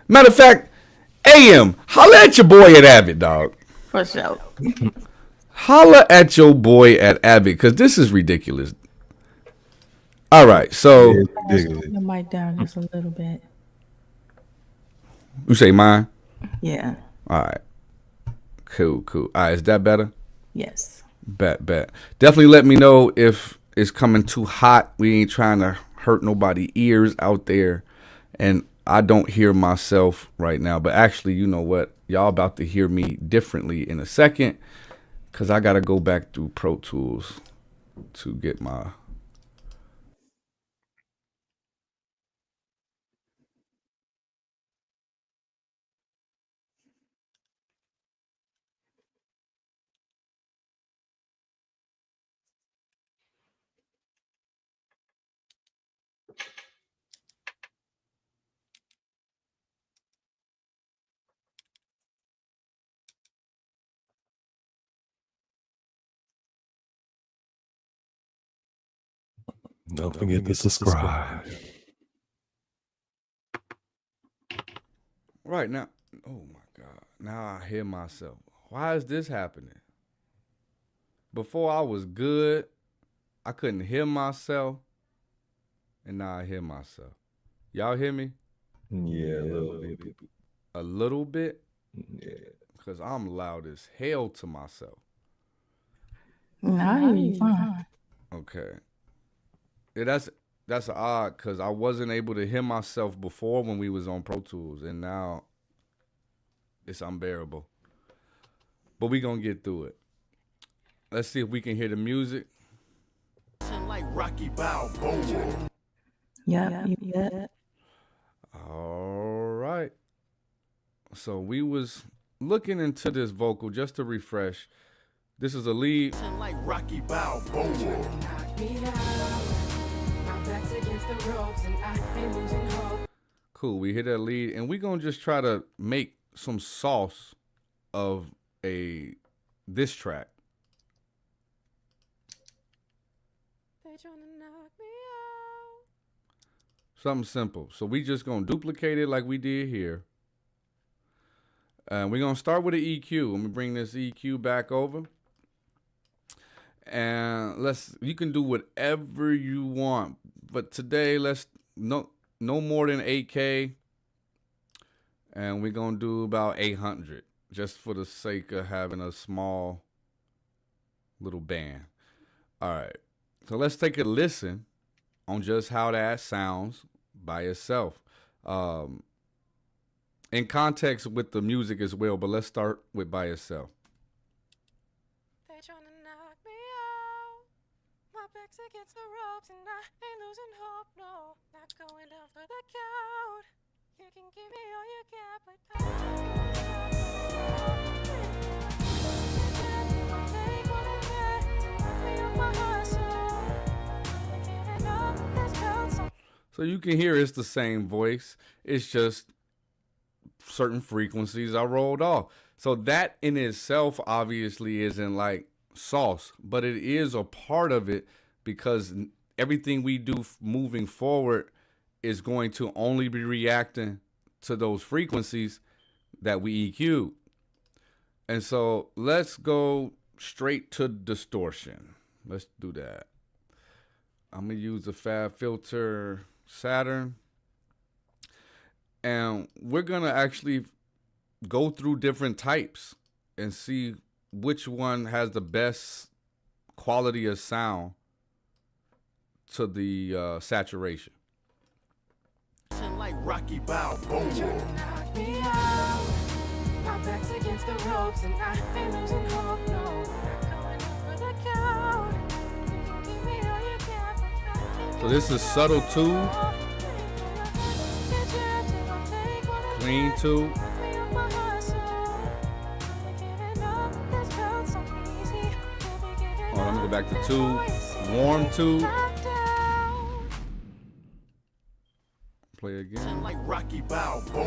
matter of fact, AM, holla at your boy at Avid, dog. For sure. Holla at your boy at Avid, because this is ridiculous. All right, so Your mic down just a little bit. You say mine? Yeah. All right. Cool. All right, is that better? Yes. Bet. Definitely let me know if it's coming too hot. We ain't trying to hurt nobody's ears out there. And I don't hear myself right now. But actually, you know what? Y'all about to hear me differently in a second, because I got to go back through Pro Tools to get my... Don't forget to subscribe. Right now, oh my God. Now I hear myself. Why is this happening? Before I was good, I couldn't hear myself, and now I hear myself. Y'all hear me? Yeah, a little bit. A little bit? Yeah. Because I'm loud as hell to myself. Nah, I hear you fine. Okay. Yeah, that's odd because I wasn't able to hear myself before when we was on Pro Tools, and now it's unbearable. But we gonna get through it. Let's see if we can hear the music. Like Rocky Balboa. Yep. All right. So we was looking into this vocal just to refresh. This is a lead. Like Rocky Balboa. Knock me out. My back's against the ropes and I ain't losing hope. Cool. We hit that lead, and we gonna just try to make some sauce of this track. They tryna knock me out. Something simple. So we just gonna duplicate it like we did here. We're gonna start with the EQ. Let me bring this EQ back over. And you can do whatever you want. But today let's no more than 8K. And we're gonna do about 800 just for the sake of having a small little band. All right. So let's take a listen on just how that sounds by itself. In context with the music as well, but let's start with by itself. They tryna knock me out. My back's against the ropes and I ain't losing hope. No, not going down for the count. You can give me all you got, but take what I got. Knock me off my hustle. Giving up this belt. So you can hear it's the same voice. It's just certain frequencies I rolled off. So that in itself obviously isn't like sauce, but it is a part of it because everything we do moving forward is going to only be reacting to those frequencies that we EQ. And so let's go straight to distortion. Let's do that. I'm going to use the Fab Filter Saturn. And we're going to actually go through different types and see which one has the best quality of sound to the saturation. Like Rocky Balboa. Knock me out. My back's against the ropes and I ain't losing hope. No, not going over the count. You can give me all you got, but I ain't So this is subtle 2, clean 2, oh, let me go back to 2, warm 2. Play again. Like Rocky Balboa.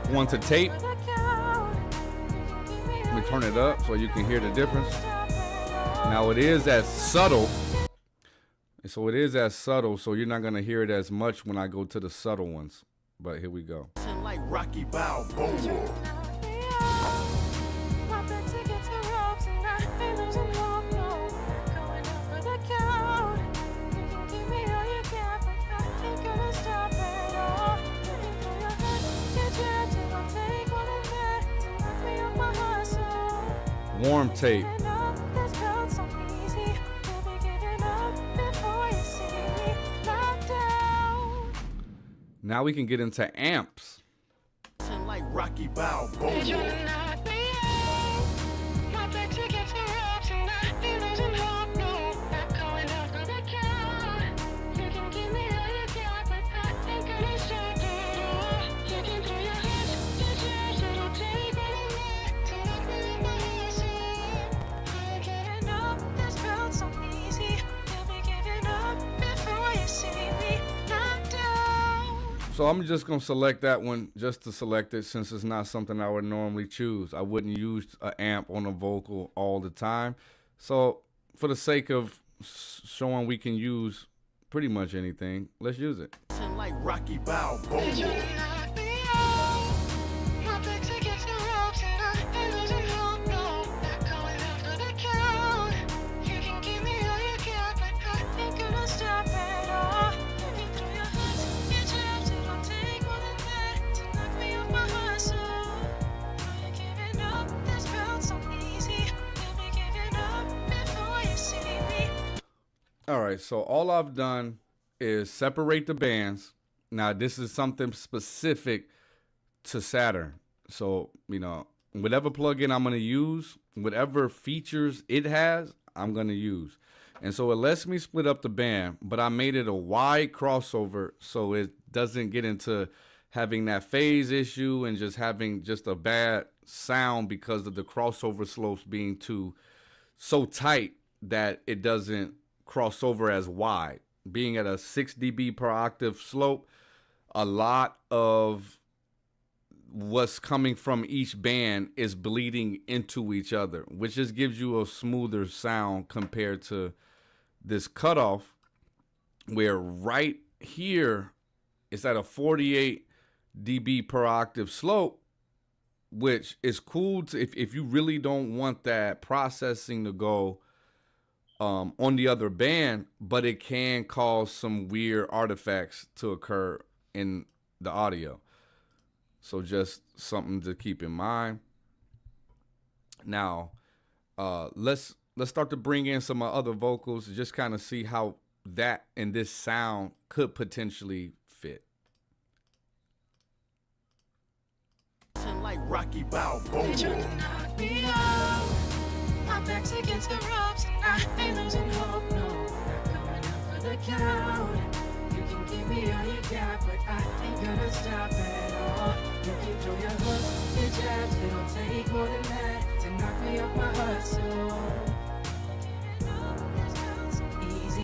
One to tape. Let me turn it up so you can hear the difference. Now it is as subtle. So it is as subtle, so you're not going to hear it as much when I go to the subtle ones. But here we go. Like Rocky Balboa. Warm tape. Now we can get into amps. Like Rocky Balboa. So I'm just going to select that one just to select it since it's not something I would normally choose. I wouldn't use an amp on a vocal all the time. So for the sake of showing we can use pretty much anything. Let's use it. Like Rocky Balboa. All right, so all I've done is separate the bands. Now, this is something specific to Saturn. So, whatever plugin I'm going to use, whatever features it has, I'm going to use. And so it lets me split up the band, but I made it a wide crossover so it doesn't get into having that phase issue and just having just a bad sound because of the crossover slopes being so tight that it doesn't cross over as wide. Being at a 6 dB per octave slope, a lot of what's coming from each band is bleeding into each other, which just gives you a smoother sound compared to this cutoff where right here it's at a 48 dB per octave slope, which is cool if you really don't want that processing to go on the other band, but it can cause some weird artifacts to occur in the audio. So just something to keep in mind. Now, let's start to bring in some other vocals, just kind of see how that and this sound could potentially fit. Like Rocky Balboa. My back's against the ropes, I ain't losing hope, no. Not coming out for the count. You can give me all you got, but I ain't gonna stop at all. You can throw your hooks, your jabs, it'll take more than that to knock me off my hustle. Easy.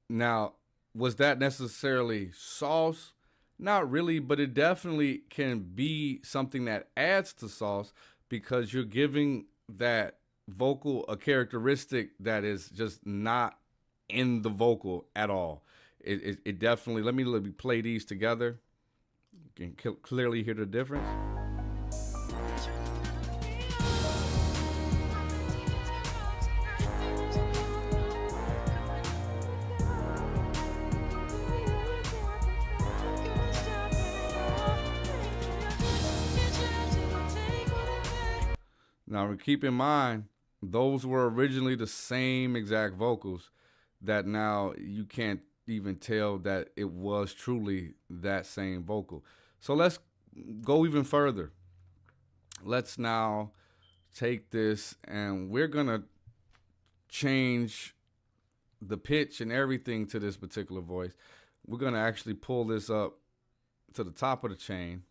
Now, was that necessarily sauce? Not really, but it definitely can be something that adds to sauce because you're giving that vocal a characteristic that is just not in the vocal at all. It definitely, let me play these together. You can clearly hear the difference. Now, keep in mind, those were originally the same exact vocals that now you can't even tell that it was truly that same vocal. So let's go even further. Let's now take this and we're going to change the pitch and everything to this particular voice. We're going to actually pull this up to the top of the chain.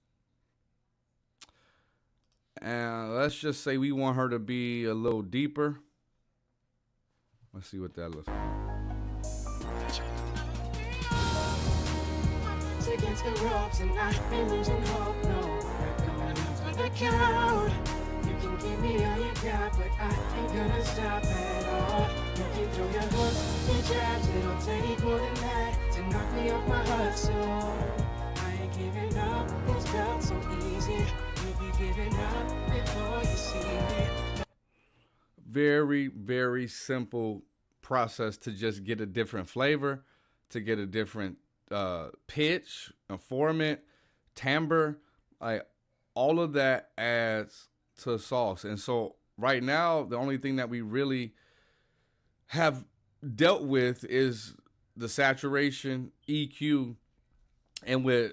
And let's just say we want her to be a little deeper. Let's see what that looks like. Against the ropes and I ain't losing hope, no. Not going out for the count. You can give me all you got, but I ain't gonna stop at all. You can throw your hooks, your jabs, it'll take more than that to knock me off my hustle. I ain't giving up, it's felt so easy. Giving up before you see me. Very, very simple process to just get a different flavor, to get a different pitch, informant, timbre. All of that adds to sauce. And so right now, the only thing that we really have dealt with is the saturation, EQ, and with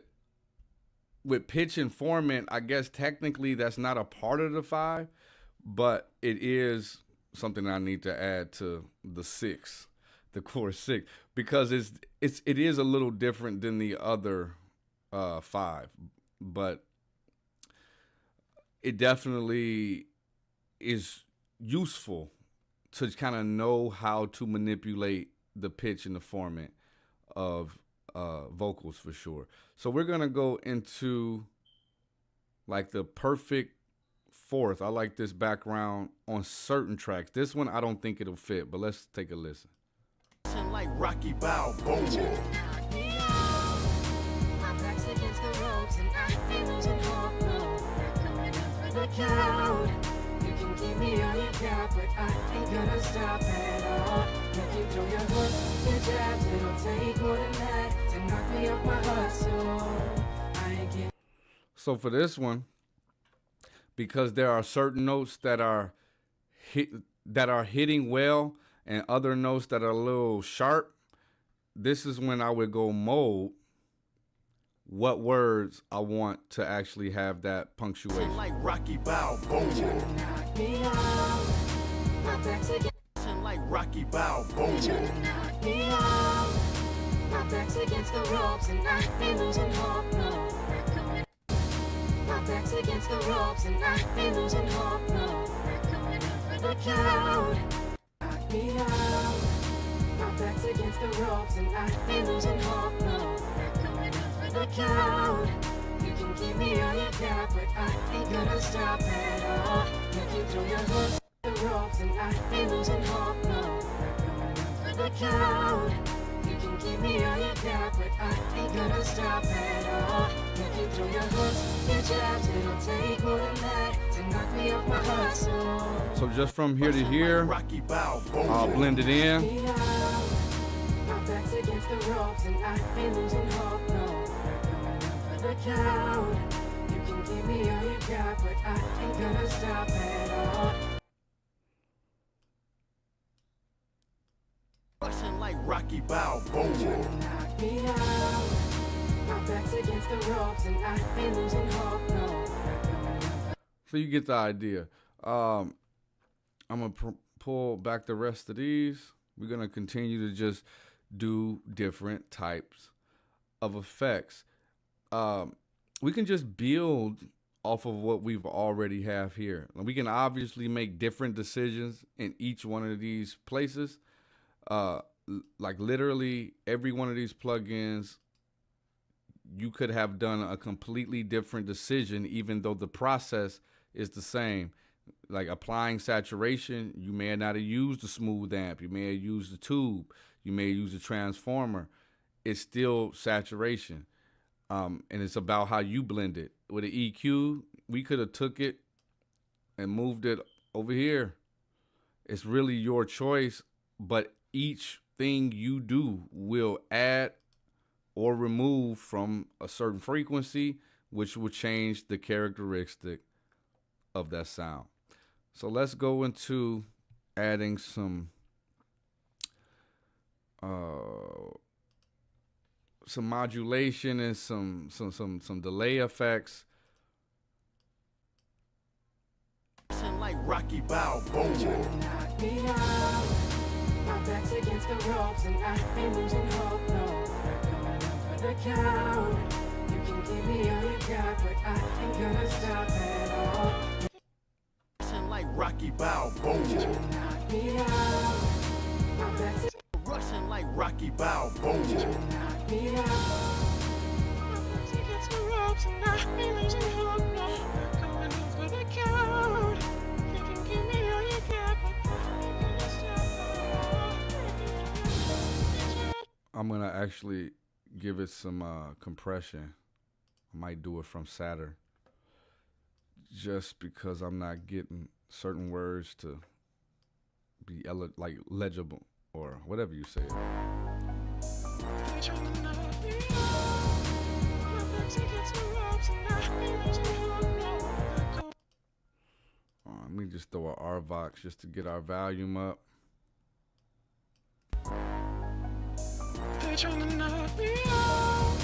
pitch and formant, I guess technically that's not a part of the 5, but it is something I need to add to the 6, the core 6, because it is a little different than the other 5, but it definitely is useful to kind of know how to manipulate the pitch and the formant of vocals for sure. So we're gonna go into like the perfect 4th. I like this background on certain tracks. This one I don't think it'll fit, but let's take a listen. Like Rocky Balboa. Knock me out. My back's against the ropes and I ain't losing hope, no. Not coming up for the count. You can give me all you got, but I ain't gonna stop at all. You can throw your hooks, your jabs, it'll take more than that to knock me off my hustle. I ain't getting. So for this one, because there are certain notes that are hitting well and other notes that are a little sharp, this is when I would go mode what words I want to actually have that punctuation. Like Rocky Balboa. Knock me out. My back's against. Like Rocky Balboa. Knock me out. My back's against the ropes and I ain't losing hope, no. Not coming. My back's against the ropes and I ain't losing hope, no. Not coming up for the count. Knock me out. My back's against the ropes and I ain't losing hope, no. Not coming up for the count. You can give me all you got, but I ain't gonna stop at all. You can throw your hooks, the ropes, and I ain't losing hope, no. Not coming up for the count. You can give me all you got, but I ain't gonna stop at all. You can throw your hooks, your jabs, it'll take more than that to knock me off my hustle. So just from here to here, Rocky Balboa. I'll blend it in. Me out. My back's against the ropes and I ain't losing hope, no. Not coming up for the count. You can give me all you got, but I ain't gonna stop at all. Rushing like Rocky Balboa. Knock me out. My back's against the ropes and I ain't losing hope, no. Not coming up for. So you get the idea. I'm going to pull back the rest of these. We're going to continue to just do different types of effects. We can just build off of what we've already have here. We can obviously make different decisions in each one of these places. Like literally every one of these plugins, you could have done a completely different decision, even though the process is the same. Like applying saturation, you may not have used the smooth amp, you may have used the tube, you may use a transformer. It's still saturation, and it's about how you blend it. With an EQ, we could have took it and moved it over here. It's really your choice, but each thing you do will add or remove from a certain frequency, which will change the characteristic of that sound. So let's go into adding some modulation and some delay effects. Rushing like Rocky Balboa. Knock me out. My back's against the ropes and I ain't losing hope, no. Not coming up for the count. You can give me all you got, but I ain't gonna stop at all. Rushing like Rocky Balboa. Knock me out. My back's Rushing like Rocky Balboa. knock me out. My back's against the ropes and I ain't losing hope, no. Not coming up for the count. You can give me all you got, but I ain't gonna stop at all. I'm gonna actually give it some compression. I might do it from Saturn, just because I'm not getting certain words to be like legible or whatever you say. Let me just throw an RVox just to get our volume up. They trying to knock me out.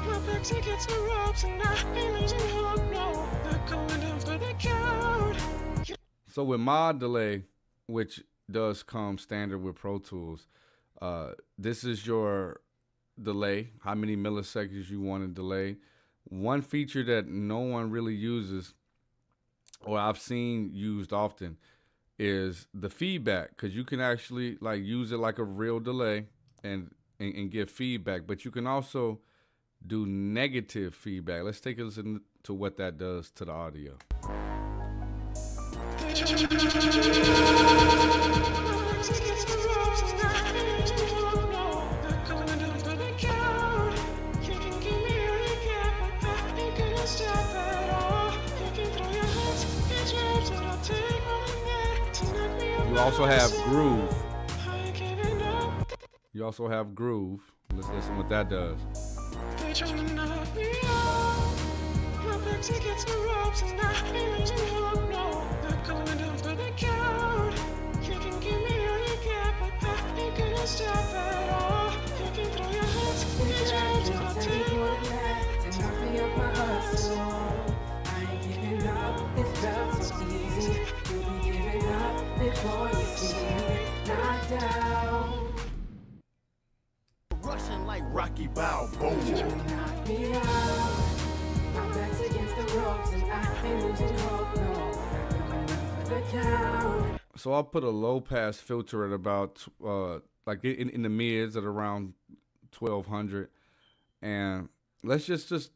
My back's against the ropes and I ain't losing hope, no. Not going down for the count. So with mod delay, which does come standard with Pro Tools, this is your delay, how many milliseconds you want to delay. One feature that no one really uses, or I've seen used often, is the feedback, because you can actually like use it like a real delay and give feedback, but you can also do negative feedback. Let's take a listen to what that does to the audio. You also have groove. You also have groove. Let's listen what that does. They tryna knock me out. My back's against the ropes and I ain't losing hope, no. Not going down for the count. You can give me all you got, but I ain't gonna stop at all. You can throw your hands in the jobs and I'll take more than that to knock me off my hustle. I ain't giving up, it's felt so easy. You'll be giving up before you see me knocked out. Rushing like Rocky Balboa. Knock me out. My back's against the ropes and I ain't losing hope, no. Not going down for the count. So I'll put a low pass filter at about like in the mids at around 1200, and let's just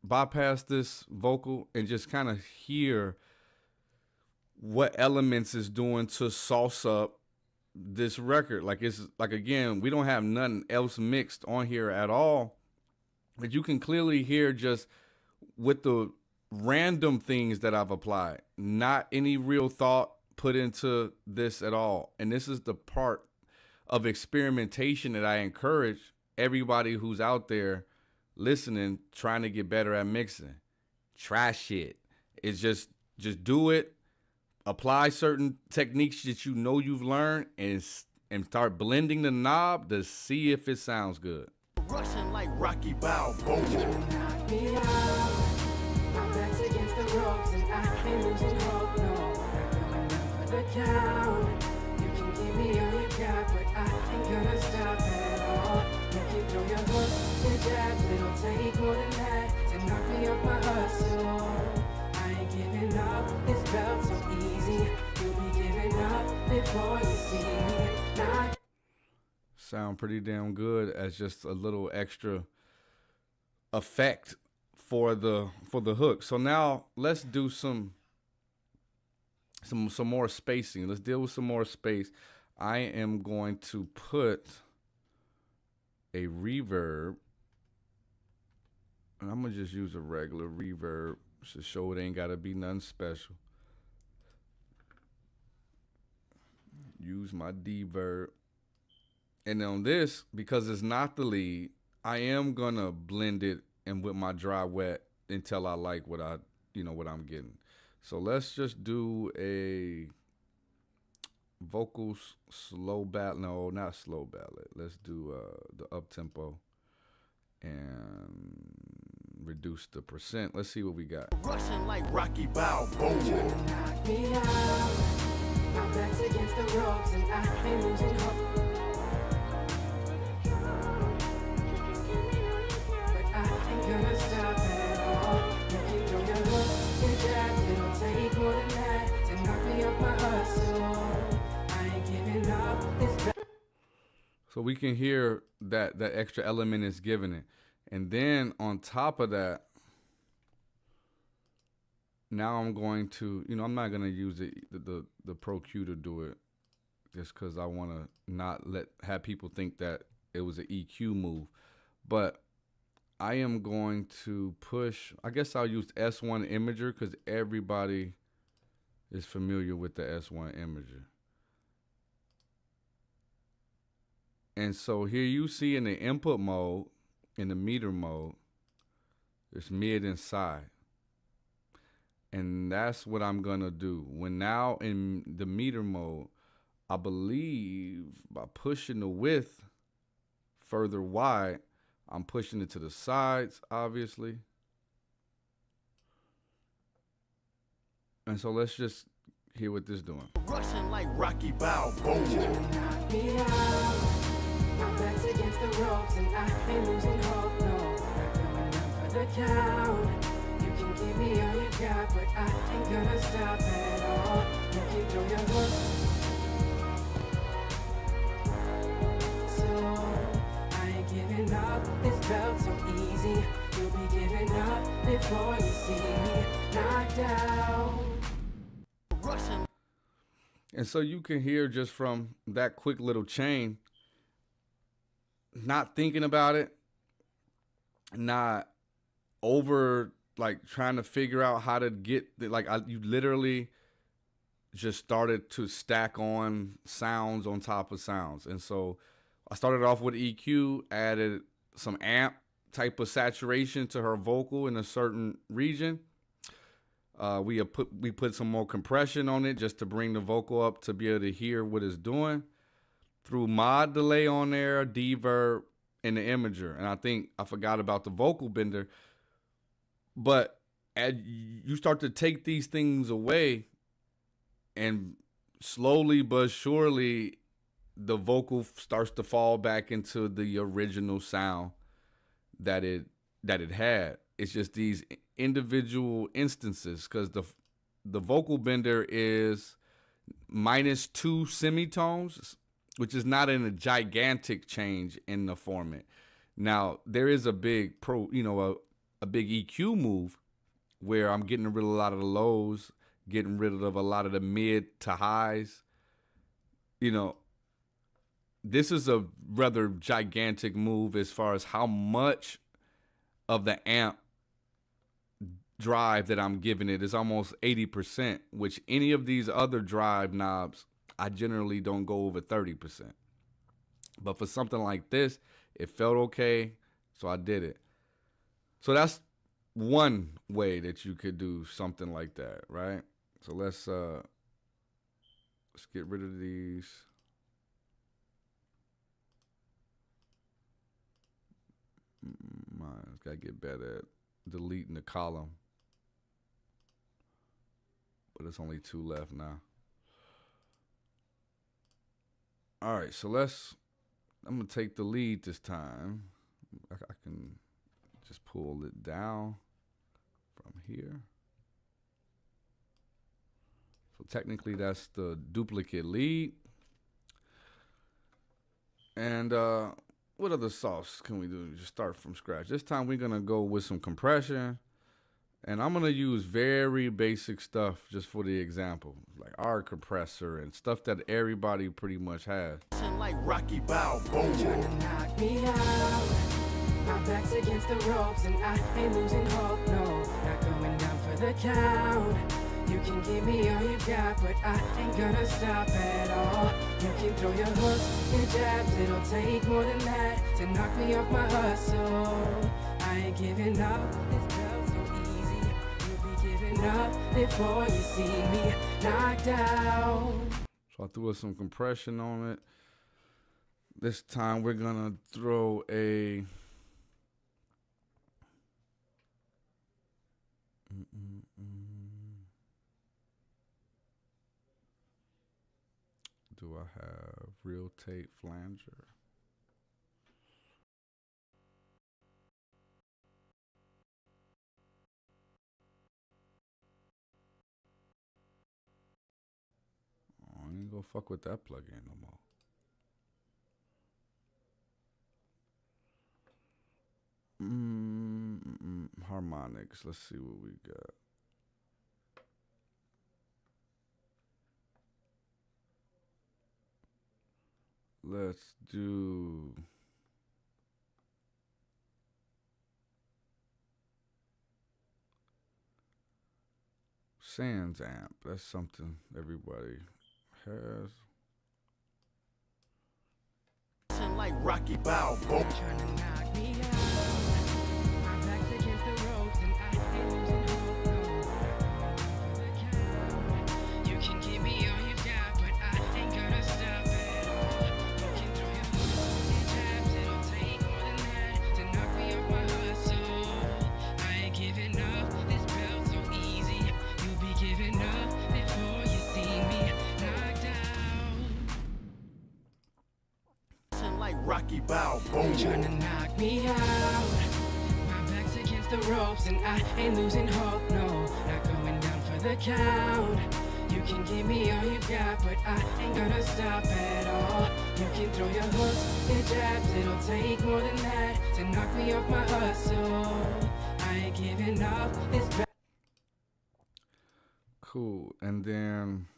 bypass this vocal and just kind of hear what Elements is doing to sauce up this record. Like, it's like, again, we don't have nothing else mixed on here at all, but you can clearly hear just with the random things that I've applied, not any real thought put into this at all. And this is the part of experimentation that I encourage everybody who's out there listening, trying to get better at mixing. Try shit. It's just do it. Apply certain techniques that you know you've learned and start blending the knob to see if it sounds good. Rushing like Rocky Balboa. Knock me out. My back's against the ropes and I ain't losing hope, no. Not going down for the count. You can give me all you got, but I ain't gonna stop at all. You can throw your hooks, your jabs, it'll take more than that to knock me off my hustle. I ain't giving up, it's felt so easy. You'll be giving up before you see me knock. Sound pretty damn good as just a little extra effect for the hook. So now let's do some more spacing. Let's deal with some more space. I am going to put a reverb, and I'm gonna just use a regular reverb to show it ain't gotta be nothing special. Use my D-verb. And on this, because it's not the lead, I am gonna blend it and with my dry wet until I like what I'm getting. So let's just do a vocals slow ballad. No, not slow ballad. Let's do the up tempo and reduce the percent. Let's see what we got. Rushing like Rocky Balboa. Knock me out. My back's against the ropes and I ain't losing hope. But I ain't gonna stop at all. You can throw your hooks, your jabs, it'll take more than that to knock me off my hustle. I ain't giving up, it's better. So we can hear that extra element is giving it. And then on top of that, now I'm going to, I'm not going to use the Pro Q to do it just because I want to not have people think that it was an EQ move. But I am going to push, I guess I'll use S1 Imager because everybody is familiar with the S1 Imager. And so here you see in the input mode, in the meter mode, there's mid and side. And that's what I'm gonna do. When now in the meter mode, I believe by pushing the width further wide, I'm pushing it to the sides, obviously. And so let's just hear what this is doing. Rushing like Rocky Balboa. Knock me out. My back's against the ropes and I ain't losing hope, no. Not going down for the count. You can give me all you got, but I ain't gonna stop at all. You can throw your hooks. So I ain't giving up, it's felt so easy. You'll be giving up before you see me knocked out. Rushing. And so you can hear just from that quick little chain, not thinking about it, not over like trying to figure out how to get you literally just started to stack on sounds on top of sounds. And so I started off with EQ, added some amp type of saturation to her vocal in a certain region. We put some more compression on it just to bring the vocal up to be able to hear what it's doing. Threw mod delay on there, deverb, and the imager. And I think I forgot about the vocal bender. But as you start to take these things away, and slowly but surely the vocal starts to fall back into the original sound that it had. It's just these individual instances, because the vocal bender is -2 semitones, which is not in a gigantic change in the format. Now there is a big a big EQ move where I'm getting rid of a lot of the lows, getting rid of a lot of the mid to highs. This is a rather gigantic move as far as how much of the amp drive that I'm giving it is almost 80%, which any of these other drive knobs, I generally don't go over 30%. But for something like this, it felt okay, so I did it. So that's one way that you could do something like that, right? So let's get rid of these. Mine's gotta get better at deleting the column. But it's only 2 left now. All right, so I'm gonna take the lead this time. I can just pull it down from here. So technically that's the duplicate lead. And what other sauce can we do? Just start from scratch. This time we're gonna go with some compression. And I'm gonna use very basic stuff just for the example, like our compressor and stuff that everybody pretty much has. Like Rocky Balboa. Trying to knock me out. My back's against the ropes and I ain't losing hope, no. Not going down for the count. You can give me all you got, but I ain't gonna stop at all. You can throw your hooks, your jabs, it'll take more than that to knock me off my hustle. I ain't giving up, this felt so easy. You'll be giving up before you see me knocked out. So I threw some compression on it. This time we're gonna throw a Do I have real tape flanger? I ain't gonna fuck with that plugin no more. Harmonics. Let's see what we got. Let's do Sans amp. That's something everybody has. Like Rocky Balboa. Trying to knock me out. My back's against the ropes and I ain't losing hope, no. For the count. You can give me all you got, but I ain't gonna stop at all. You can throw your hooks and jabs, it'll take more than that to knock me off my hustle. I ain't giving up, this belt's so easy. You'll be giving up before you see me knocked out. Like Rocky Balboa. Trying to knock me out. My back's against the ropes and I ain't losing hope, no. Not going down for the count. You can give me all you got, but I ain't gonna stop at all. You can throw your hooks, your jabs, it'll take more than that to knock me off my hustle. I ain't giving up, this back. Cool. And then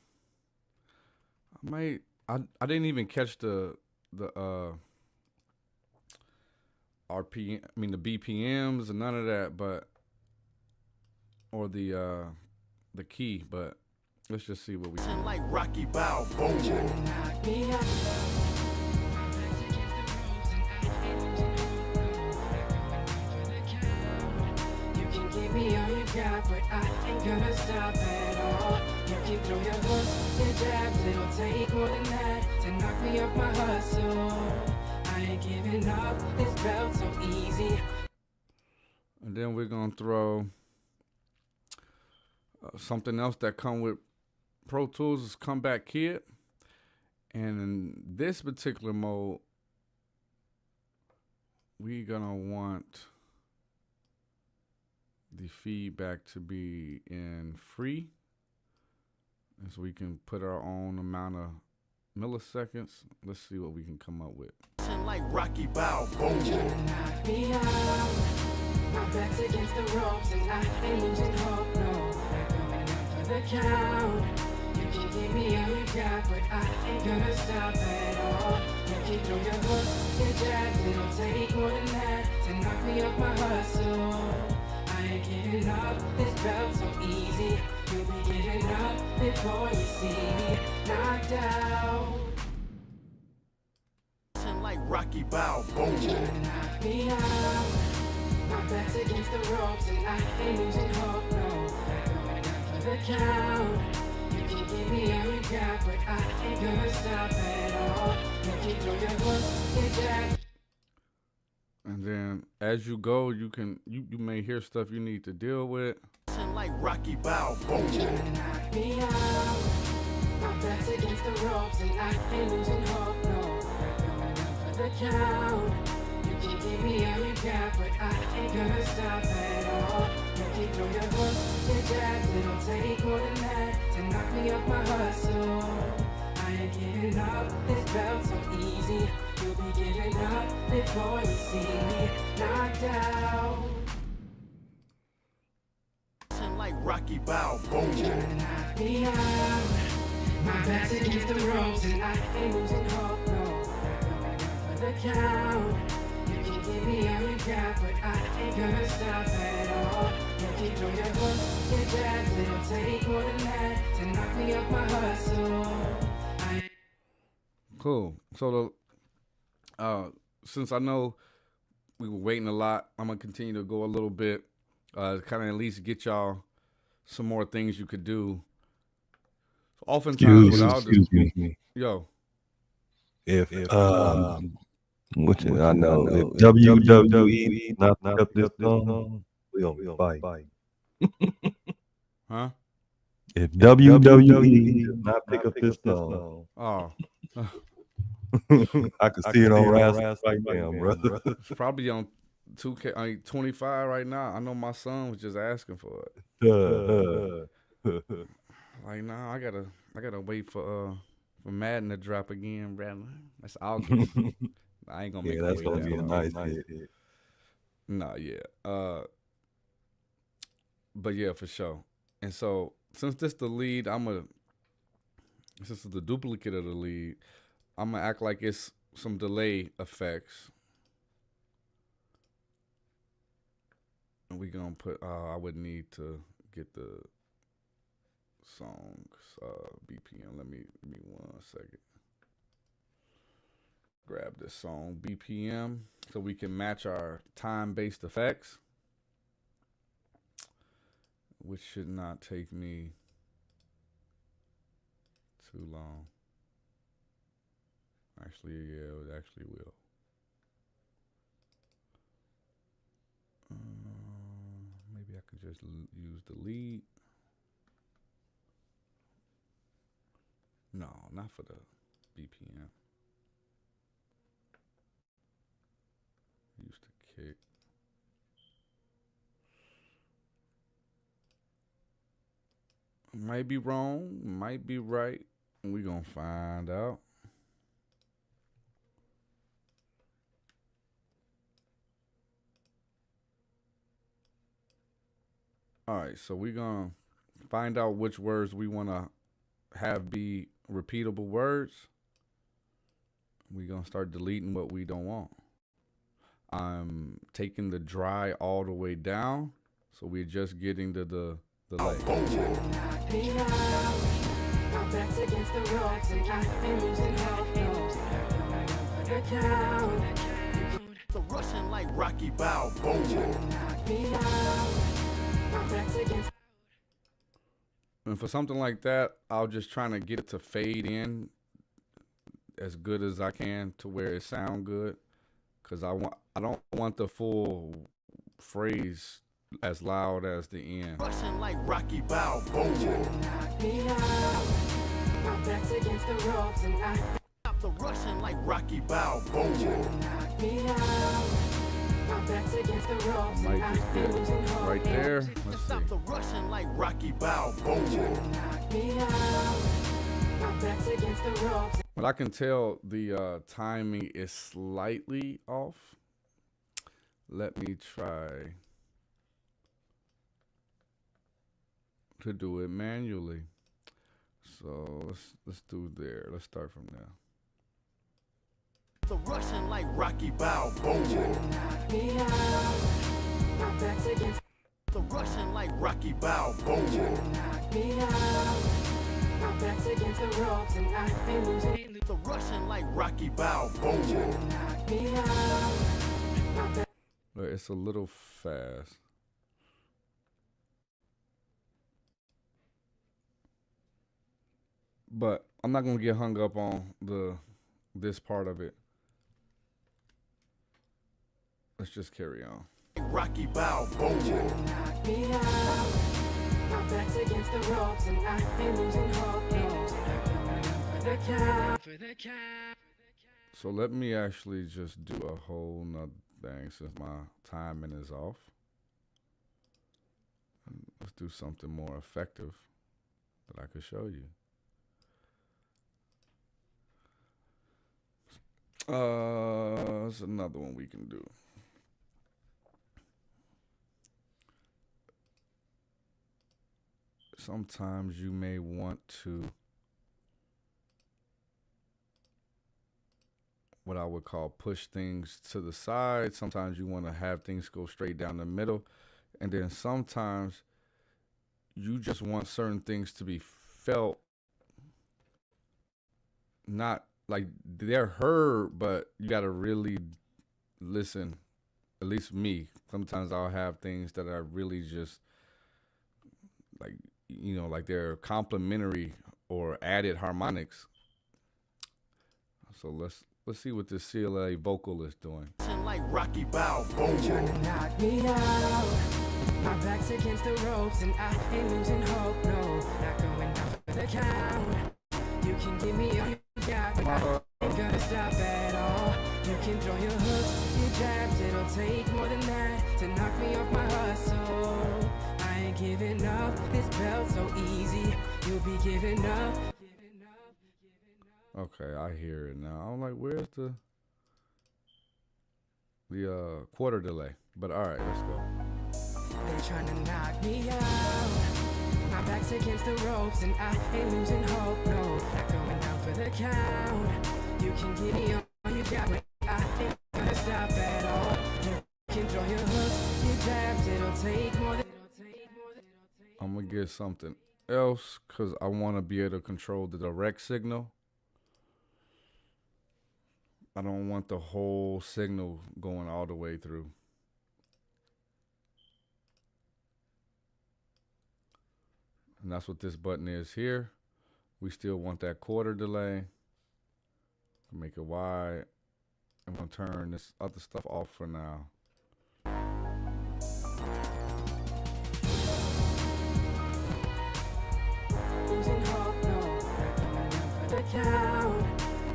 I didn't even catch the RPM, the BPMs and none of that, but or the key, but Let's just see what we Like Rocky Balboa. Tryna knock me out. You can give me all you got, but I ain't gonna stop at all. You can throw your hooks, your jabs, it'll take more than that to knock me off my hustle. I ain't giving up, this belt so easy. And then we're gonna throw something else that come with Pro Tools is Comeback Kid. And in this particular mode, we're gonna want the feedback to be in free, and so we can put our own amount of milliseconds. Let's see what we can come up with. Like Rocky Balboa. Tryna knock me out. My back's against the ropes and I ain't losing hope, no. Not going out for the count. You can give me all you got, but I ain't gonna stop at all. You can throw your hooks, your jabs, it'll take more than that to knock me off my hustle. I ain't giving up, this belt so easy. You'll be giving up before you see me knocked out. Like Rocky Balboa. Tryna knock me out. My back's against the ropes and I ain't losing hope, no. Not going out for the count. You can give me all you got, but I ain't gonna stop at all. You can throw your hooks, your jab. And then as you go, you may hear stuff you need to deal with. Like Rocky Balboa. Tryna knock me out. My back's against the ropes and I ain't losing hope, no. Not going out for the count. You can give me all you got, but I ain't gonna stop at all. You can throw your hooks, your jabs, it'll take more than that to knock me off my hustle. I ain't giving up, this belt so easy. You'll be giving up before you see me knocked out. Like Rocky Balboa. Tryna knock me out. My back's against the ropes and I ain't losing hope, no. Not going out for the count. You can give me all you got, but I ain't gonna stop at all. You can throw your hooks, your jabs, it'll take more than that to knock me off my hustle. Cool. So since I know we were waiting a lot, I'm gonna continue to go a little bit, kind of at least get y'all some more things you could do. So oftentimes, Excuse me. Yo, If which I know if WWE not up this song, we gonna fight. huh? If WWE does not pick up this song, Oh, I can see it on Ras right now, brother. it's probably on 2K, 25 right now. I know my son was just asking for it. Like, nah, I gotta wait for Madden to drop again, brother. That's August. I ain't gonna make Yeah, that's him wait gonna be a long. nice hit. Nah, yeah. But yeah, for sure. And so since this the lead, since it's the duplicate of the lead, I'm gonna act like it's some delay effects. And we gonna put I would need to get the songs BPM. Let me 1 second. Grab this song BPM so we can match our time-based effects, which should not take me too long. Actually, yeah, it actually will. Maybe I could just use delete. No, not for the BPM. Use the kick. Might be wrong, might be right. We gonna find out. All right, so we're going to find out which words we want to have be repeatable words. We're going to start deleting what we don't want. I'm taking the dry all the way down, so we're just getting to the delay. Knock me out. My back's against the ropes and I ain't losing hope. No, not going down for the count. The Russian like Rocky Balboa. Knock me out. My back's against. And for something like that, I'll just trying to get it to fade in as good as I can to where it sound good, cause I don't want the full phrase as loud as the end. Russian like Rocky Balboa. Knock me out. My back's against the ropes and I Stop the Russian like Rocky Balboa. knock me out. My back's against the ropes and Might I just ain't losing get hope. right there. Let's see. Stop the Russian like Rocky Balboa. Knock me out. My back's against the ropes. But I can tell the timing is slightly off. Let me try to do it manually. So let's do there. Let's start from there. The Russian like Rocky Balboa. Knock me out. My back's against. The Russian like Rocky Balboa. Knock me out. My back's against the ropes and I ain't losing. The Russian like Rocky Balboa. Knock me out. My back. Look, it's a little fast. But I'm not gonna get hung up on this part of it. Let's just carry on. Rocky Balboa. Knock me out. My back's against the ropes and I ain't losing hope. No, not going down for the count. So let me actually just do a whole nother thing since my timing is off. And let's do something more effective that I could show you. There's another one we can do. Sometimes you may want to, what I would call, push things to the side. Sometimes you want to have things go straight down the middle. And then sometimes you just want certain things to be felt, not like they're heard, but you got to really listen. At least me. Sometimes I'll have things that are really just like, you know, like they're complementary or added harmonics. So let's see what this CLA vocal is doing. Russian like Rocky Balboa. Trying to knock me out. My back's against the ropes and I ain't losing hope. No, not going down for the count. You can give me all you got, but I ain't gonna stop at all. You can throw your hooks, your jabs, it'll take more than that to knock me off my hustle. I ain't giving up, this belt's so easy. You'll be giving up. Okay, I hear it now. I'm like, where's the quarter delay? But all right, let's go. They trying to knock me out. My back's against the ropes and I ain't losing hope. No, not going down for the count. You can give me all you got, but I ain't gonna stop at all. You can throw your hooks, your jabs, it'll take more than. I'm gonna get something else because I want to be able to control the direct signal. I don't want the whole signal going all the way through. And that's what this button is here. We still want that quarter delay. Make it wide. I'm gonna turn this other stuff off for now. Losing hope, no, not going down for the count.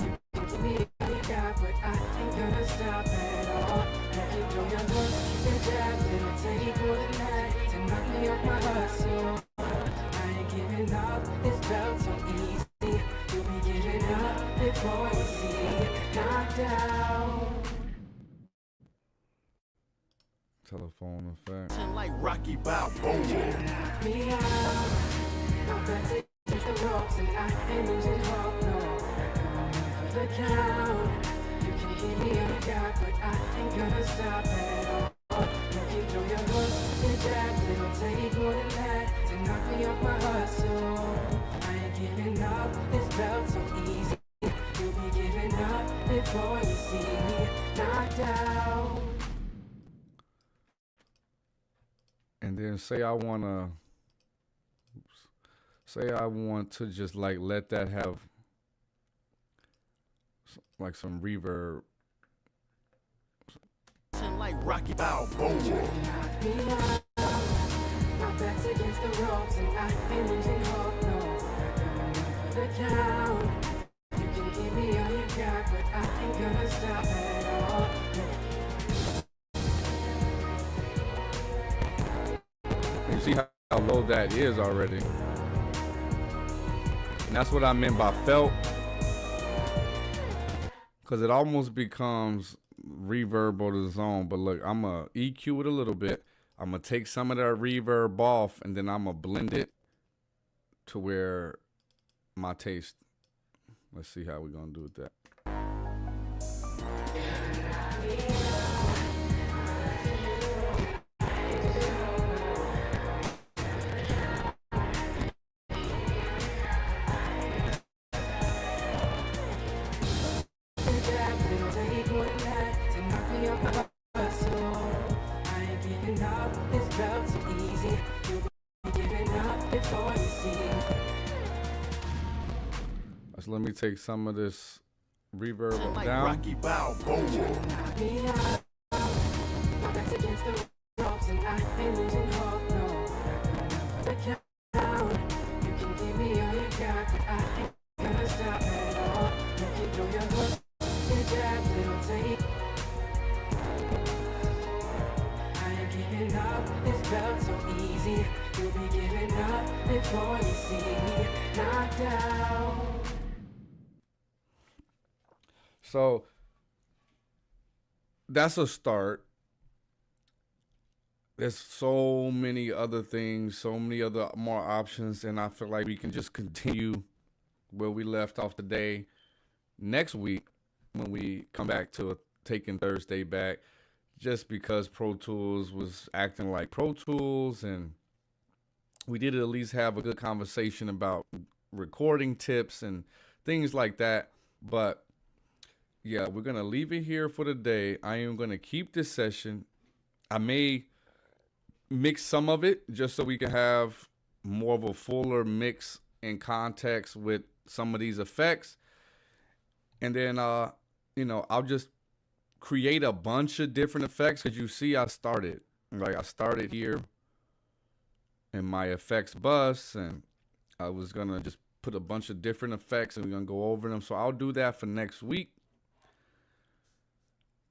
You can give me all you got, but I ain't gonna stop at all. You can throw your hooks, your jabs, it'll take more than that to knock me off my hustle. I ain't giving up, this belt's so easy. You'll be giving up before you see it knocked out. Telephone effect. Russian like Rocky Balboa. Knock me out. My back's against the ropes and I ain't losing hope, no. Not going down for the count. You can give me all you got, but I ain't gonna stop at all. You can throw your hooks, your jabs, it'll take more than that to And then say I want to just like let that have like some reverb. Like Rocky Balboa. My back's against the ropes and I ain't losing hope, no. Not coming up for the count. You can give me all you got, but I ain't gonna stop at all. You see how low that is already. And that's what I meant by felt. Because it almost becomes reverb or the zone. But look, I'm going to EQ it a little bit. I'm going to take some of that reverb off, and then I'm going to blend it to where my taste. Let's see how we're going to do with that. So let me take some of this reverb Like down. Rocky Balboa. Before you see me knocked out. So that's a start. There's so many other things, so many other more options, and I feel like we can just continue where we left off today next week when we come back to Taking Thursday back, just because Pro Tools was acting like Pro Tools, and we did at least have a good conversation about recording tips and things like that. But yeah, we're going to leave it here for the day. I am going to keep this session. I may mix some of it just so we can have more of a fuller mix in context with some of these effects. And then, I'll just create a bunch of different effects, because you see I started here in my effects bus, and I was going to just put a bunch of different effects and we're going to go over them. So I'll do that for next week,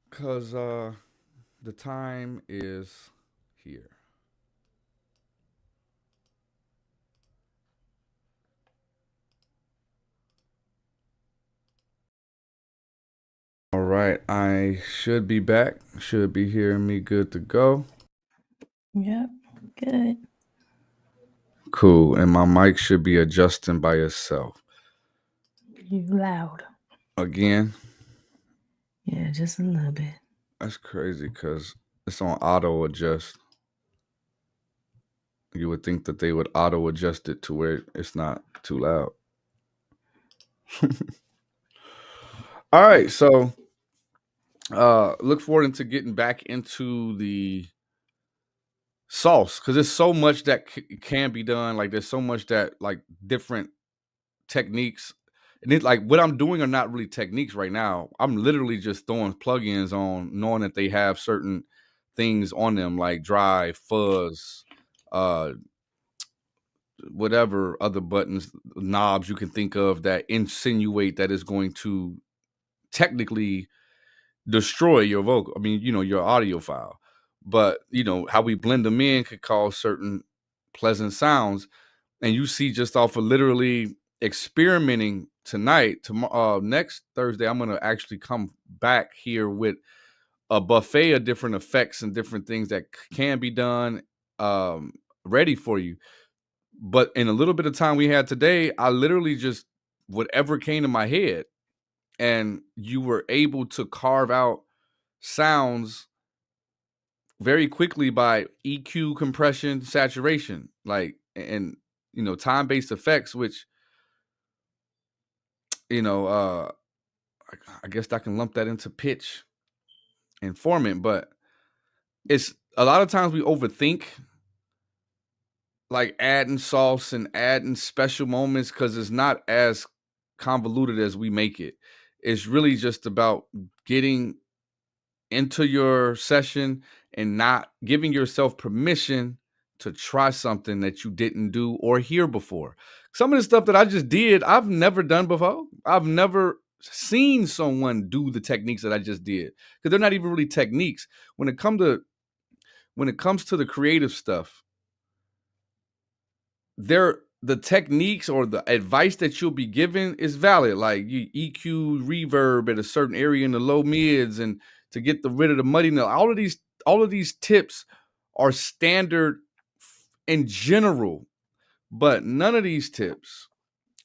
because the time is here. All right, I should be back. Should be hearing me good to go. Yep, good. Cool, and my mic should be adjusting by itself. You loud. Again? Yeah, just a little bit. That's crazy, because it's on auto adjust. You would think that they would auto adjust it to where it's not too loud. All right, so look forward into getting back into the sauce, because there's so much that can be done. Like there's so much that like different techniques, and it like what I'm doing are not really techniques right now. I'm literally just throwing plugins on, knowing that they have certain things on them like drive, fuzz, whatever other buttons, knobs you can think of that insinuate that it's going to technically destroy your vocal. I mean, your audio file. But, how we blend them in could cause certain pleasant sounds. And you see, just off of literally experimenting tonight, tomorrow, next Thursday, I'm going to actually come back here with a buffet of different effects and different things that can be done ready for you. But in a little bit of time we had today, I literally just whatever came to my head, and you were able to carve out sounds very quickly by EQ, compression, saturation, and time-based effects, which I guess I can lump that into pitch and formant. But it's a lot of times we overthink like adding sauce and adding special moments because it's not as convoluted as we make it. It's really just about getting into your session and not giving yourself permission to try something that you didn't do or hear before. Some of the stuff that I just did, I've never done before. I've never seen someone do the techniques that I just did because they're not even really techniques. When it comes to the creative stuff, the techniques or the advice that you'll be given is valid. Like you EQ reverb at a certain area in the low mids and to get rid of the muddiness. All of these tips are standard in general, but none of these tips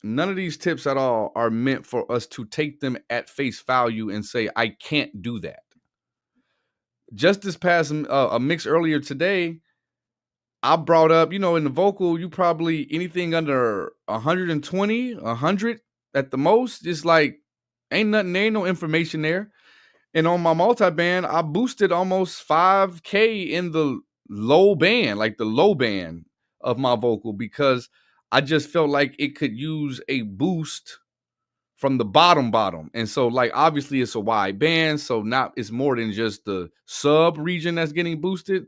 at all are meant for us to take them at face value and say, I can't do that. Just this past a mix earlier today, I brought up, in the vocal, you probably anything under 120, 100 at the most. Just like, ain't nothing, there ain't no information there. And on my multi-band, I boosted almost 5K in the low band, like the low band of my vocal, because I just felt like it could use a boost from the bottom. And so, like, obviously it's a wide band, so it's more than just the sub region that's getting boosted,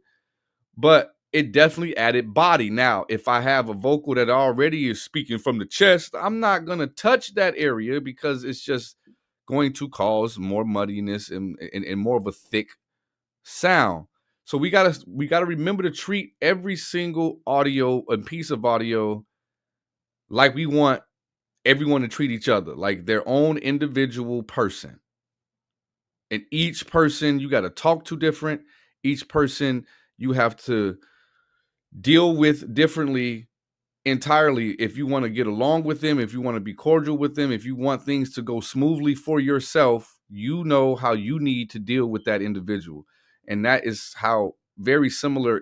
but it definitely added body. Now, if I have a vocal that already is speaking from the chest, I'm not going to touch that area because it's just going to cause more muddiness and more of a thick sound. So we gotta remember to treat every single audio and piece of audio like we want everyone to treat each other, like their own individual person. And each person you got to talk to different. Each person you have to deal with differently entirely. If you want to get along with them, if you want to be cordial with them, if you want things to go smoothly for yourself, you know how you need to deal with that individual. And that is how very similar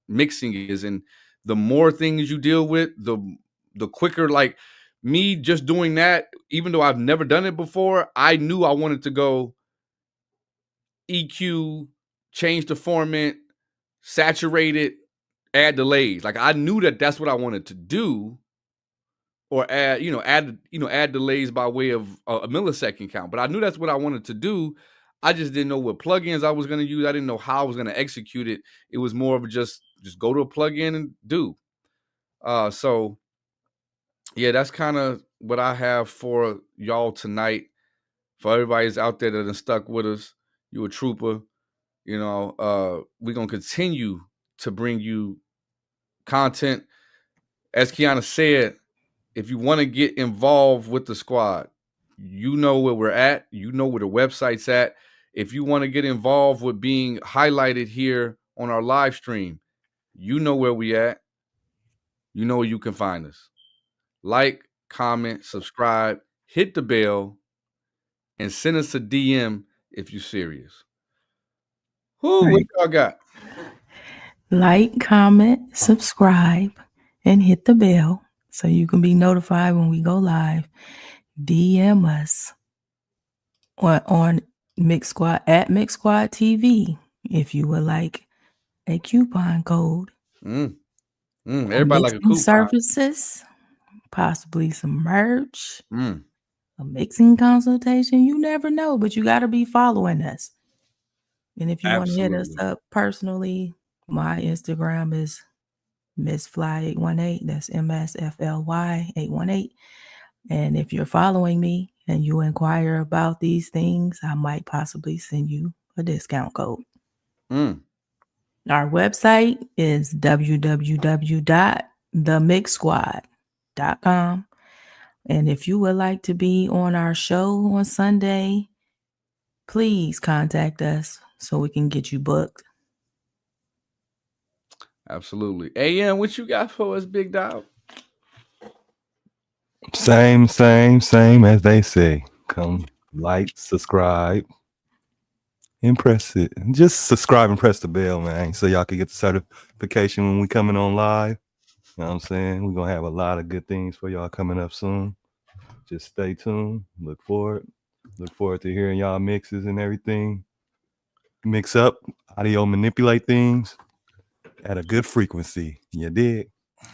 mixing is. And the more things you deal with, the quicker, like me just doing that, even though I've never done it before, I knew I wanted to go EQ, change the format, saturate it, add delays. Like I knew that that's what I wanted to do, or add delays by way of a millisecond count. But I knew that's what I wanted to do. I just didn't know what plugins I was going to use. I didn't know how I was going to execute it. It was more of just go to a plugin and do. So yeah, that's kind of what I have for y'all tonight. For everybody's out there that are stuck with us, you a trooper. We're going to continue to bring you content. As Kiana said, if you want to get involved with the squad, you know where we're at. You know where the website's at. If you want to get involved with being highlighted here on our live stream, you know where we at. You know where you can find us. Like, comment, subscribe, hit the bell, and send us a DM if you're serious. Who? What y'all got? Like, comment, subscribe, and hit the bell so you can be notified when we go live. DM us on Mix Squad at Mix Squad TV if you would like a coupon code. Everybody like a coupon. Services, possibly some merch, a mixing consultation. You never know, but you got to be following us. And if you want to hit us up personally, my Instagram is MissFly818. That's MSFLY 818. And if you're following me and you inquire about these things, I might possibly send you a discount code. Our website is www.themixsquad.com. And if you would like to be on our show on Sunday, please contact us so we can get you booked. Absolutely. AM, what you got for us, big dog? Same as they say. Come like, subscribe, and press it. Just subscribe and press the bell, man, so y'all can get the certification when we coming on live. You know what I'm saying? We're going to have a lot of good things for y'all coming up soon. Just stay tuned. Look forward to hearing y'all mixes and everything. Mix up, audio manipulate things at a good frequency. You dig?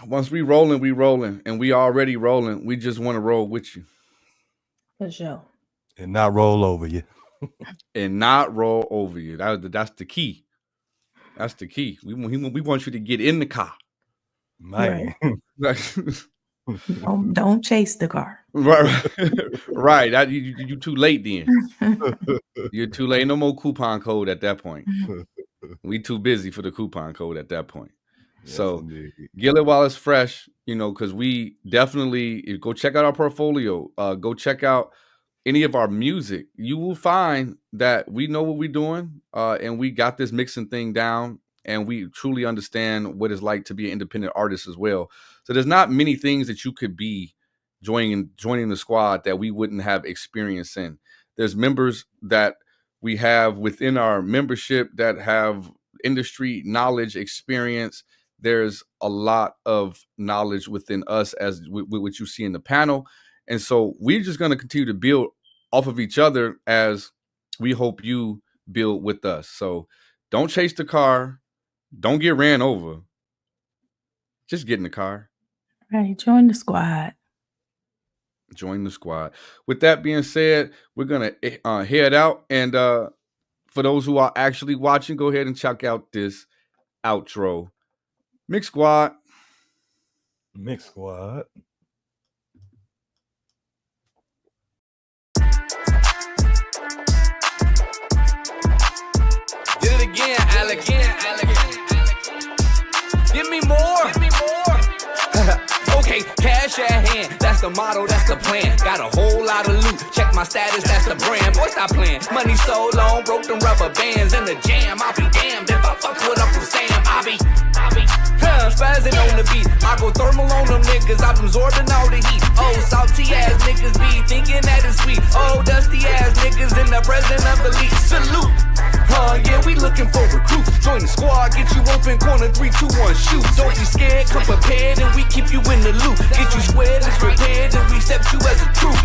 Once we rolling, and we already rolling. We just want to roll with you For sure. And not roll over you. and not roll over you. That's the key. That's the key. We want you to get in the car. Man. Don't chase the car. Right. Right. You too late then. You're too late. No more coupon code at that point. We too busy for the coupon code at that point. Yes, So indeed. get it while it's fresh, because we definitely go check out our portfolio. Go check out any of our music. You will find that we know what we're doing, and we got this mixing thing down, and we truly understand what it's like to be an independent artist as well. So there's not many things that you could be joining the squad that we wouldn't have experience in. There's members that we have within our membership that have industry knowledge, experience. There's a lot of knowledge within us as what you see in the panel. And so we're just going to continue to build off of each other as we hope you build with us. So don't chase the car. Don't get ran over. Just get in the car. Right. Join the squad. Join the squad. With that being said, we're going to head out. And for those who are actually watching, go ahead and check out this outro. Mix Squad. Mix Squad. Did it again, Alec. Give me more. Okay, cash at hand. That's the motto, that's the plan. Got a whole lot of loot. Check my status, that's the brand. Boy, stop playing. Money so long, broke them rubber bands in the jam. I'll be damned if I fuck with Uncle Sam. I be spazzing on the beat. I go thermal on them niggas. I'm absorbing all the heat. Oh, salty ass niggas be thinking that it's sweet. Oh, dusty ass niggas in the presence of the lead. Salute. Yeah, we looking for recruits. Join the squad, get you open, corner 3, 2, 1, shoot. Don't be scared, come prepared, and we keep you in the loop. Get you squared, let's prepared, and we accept you as a troop.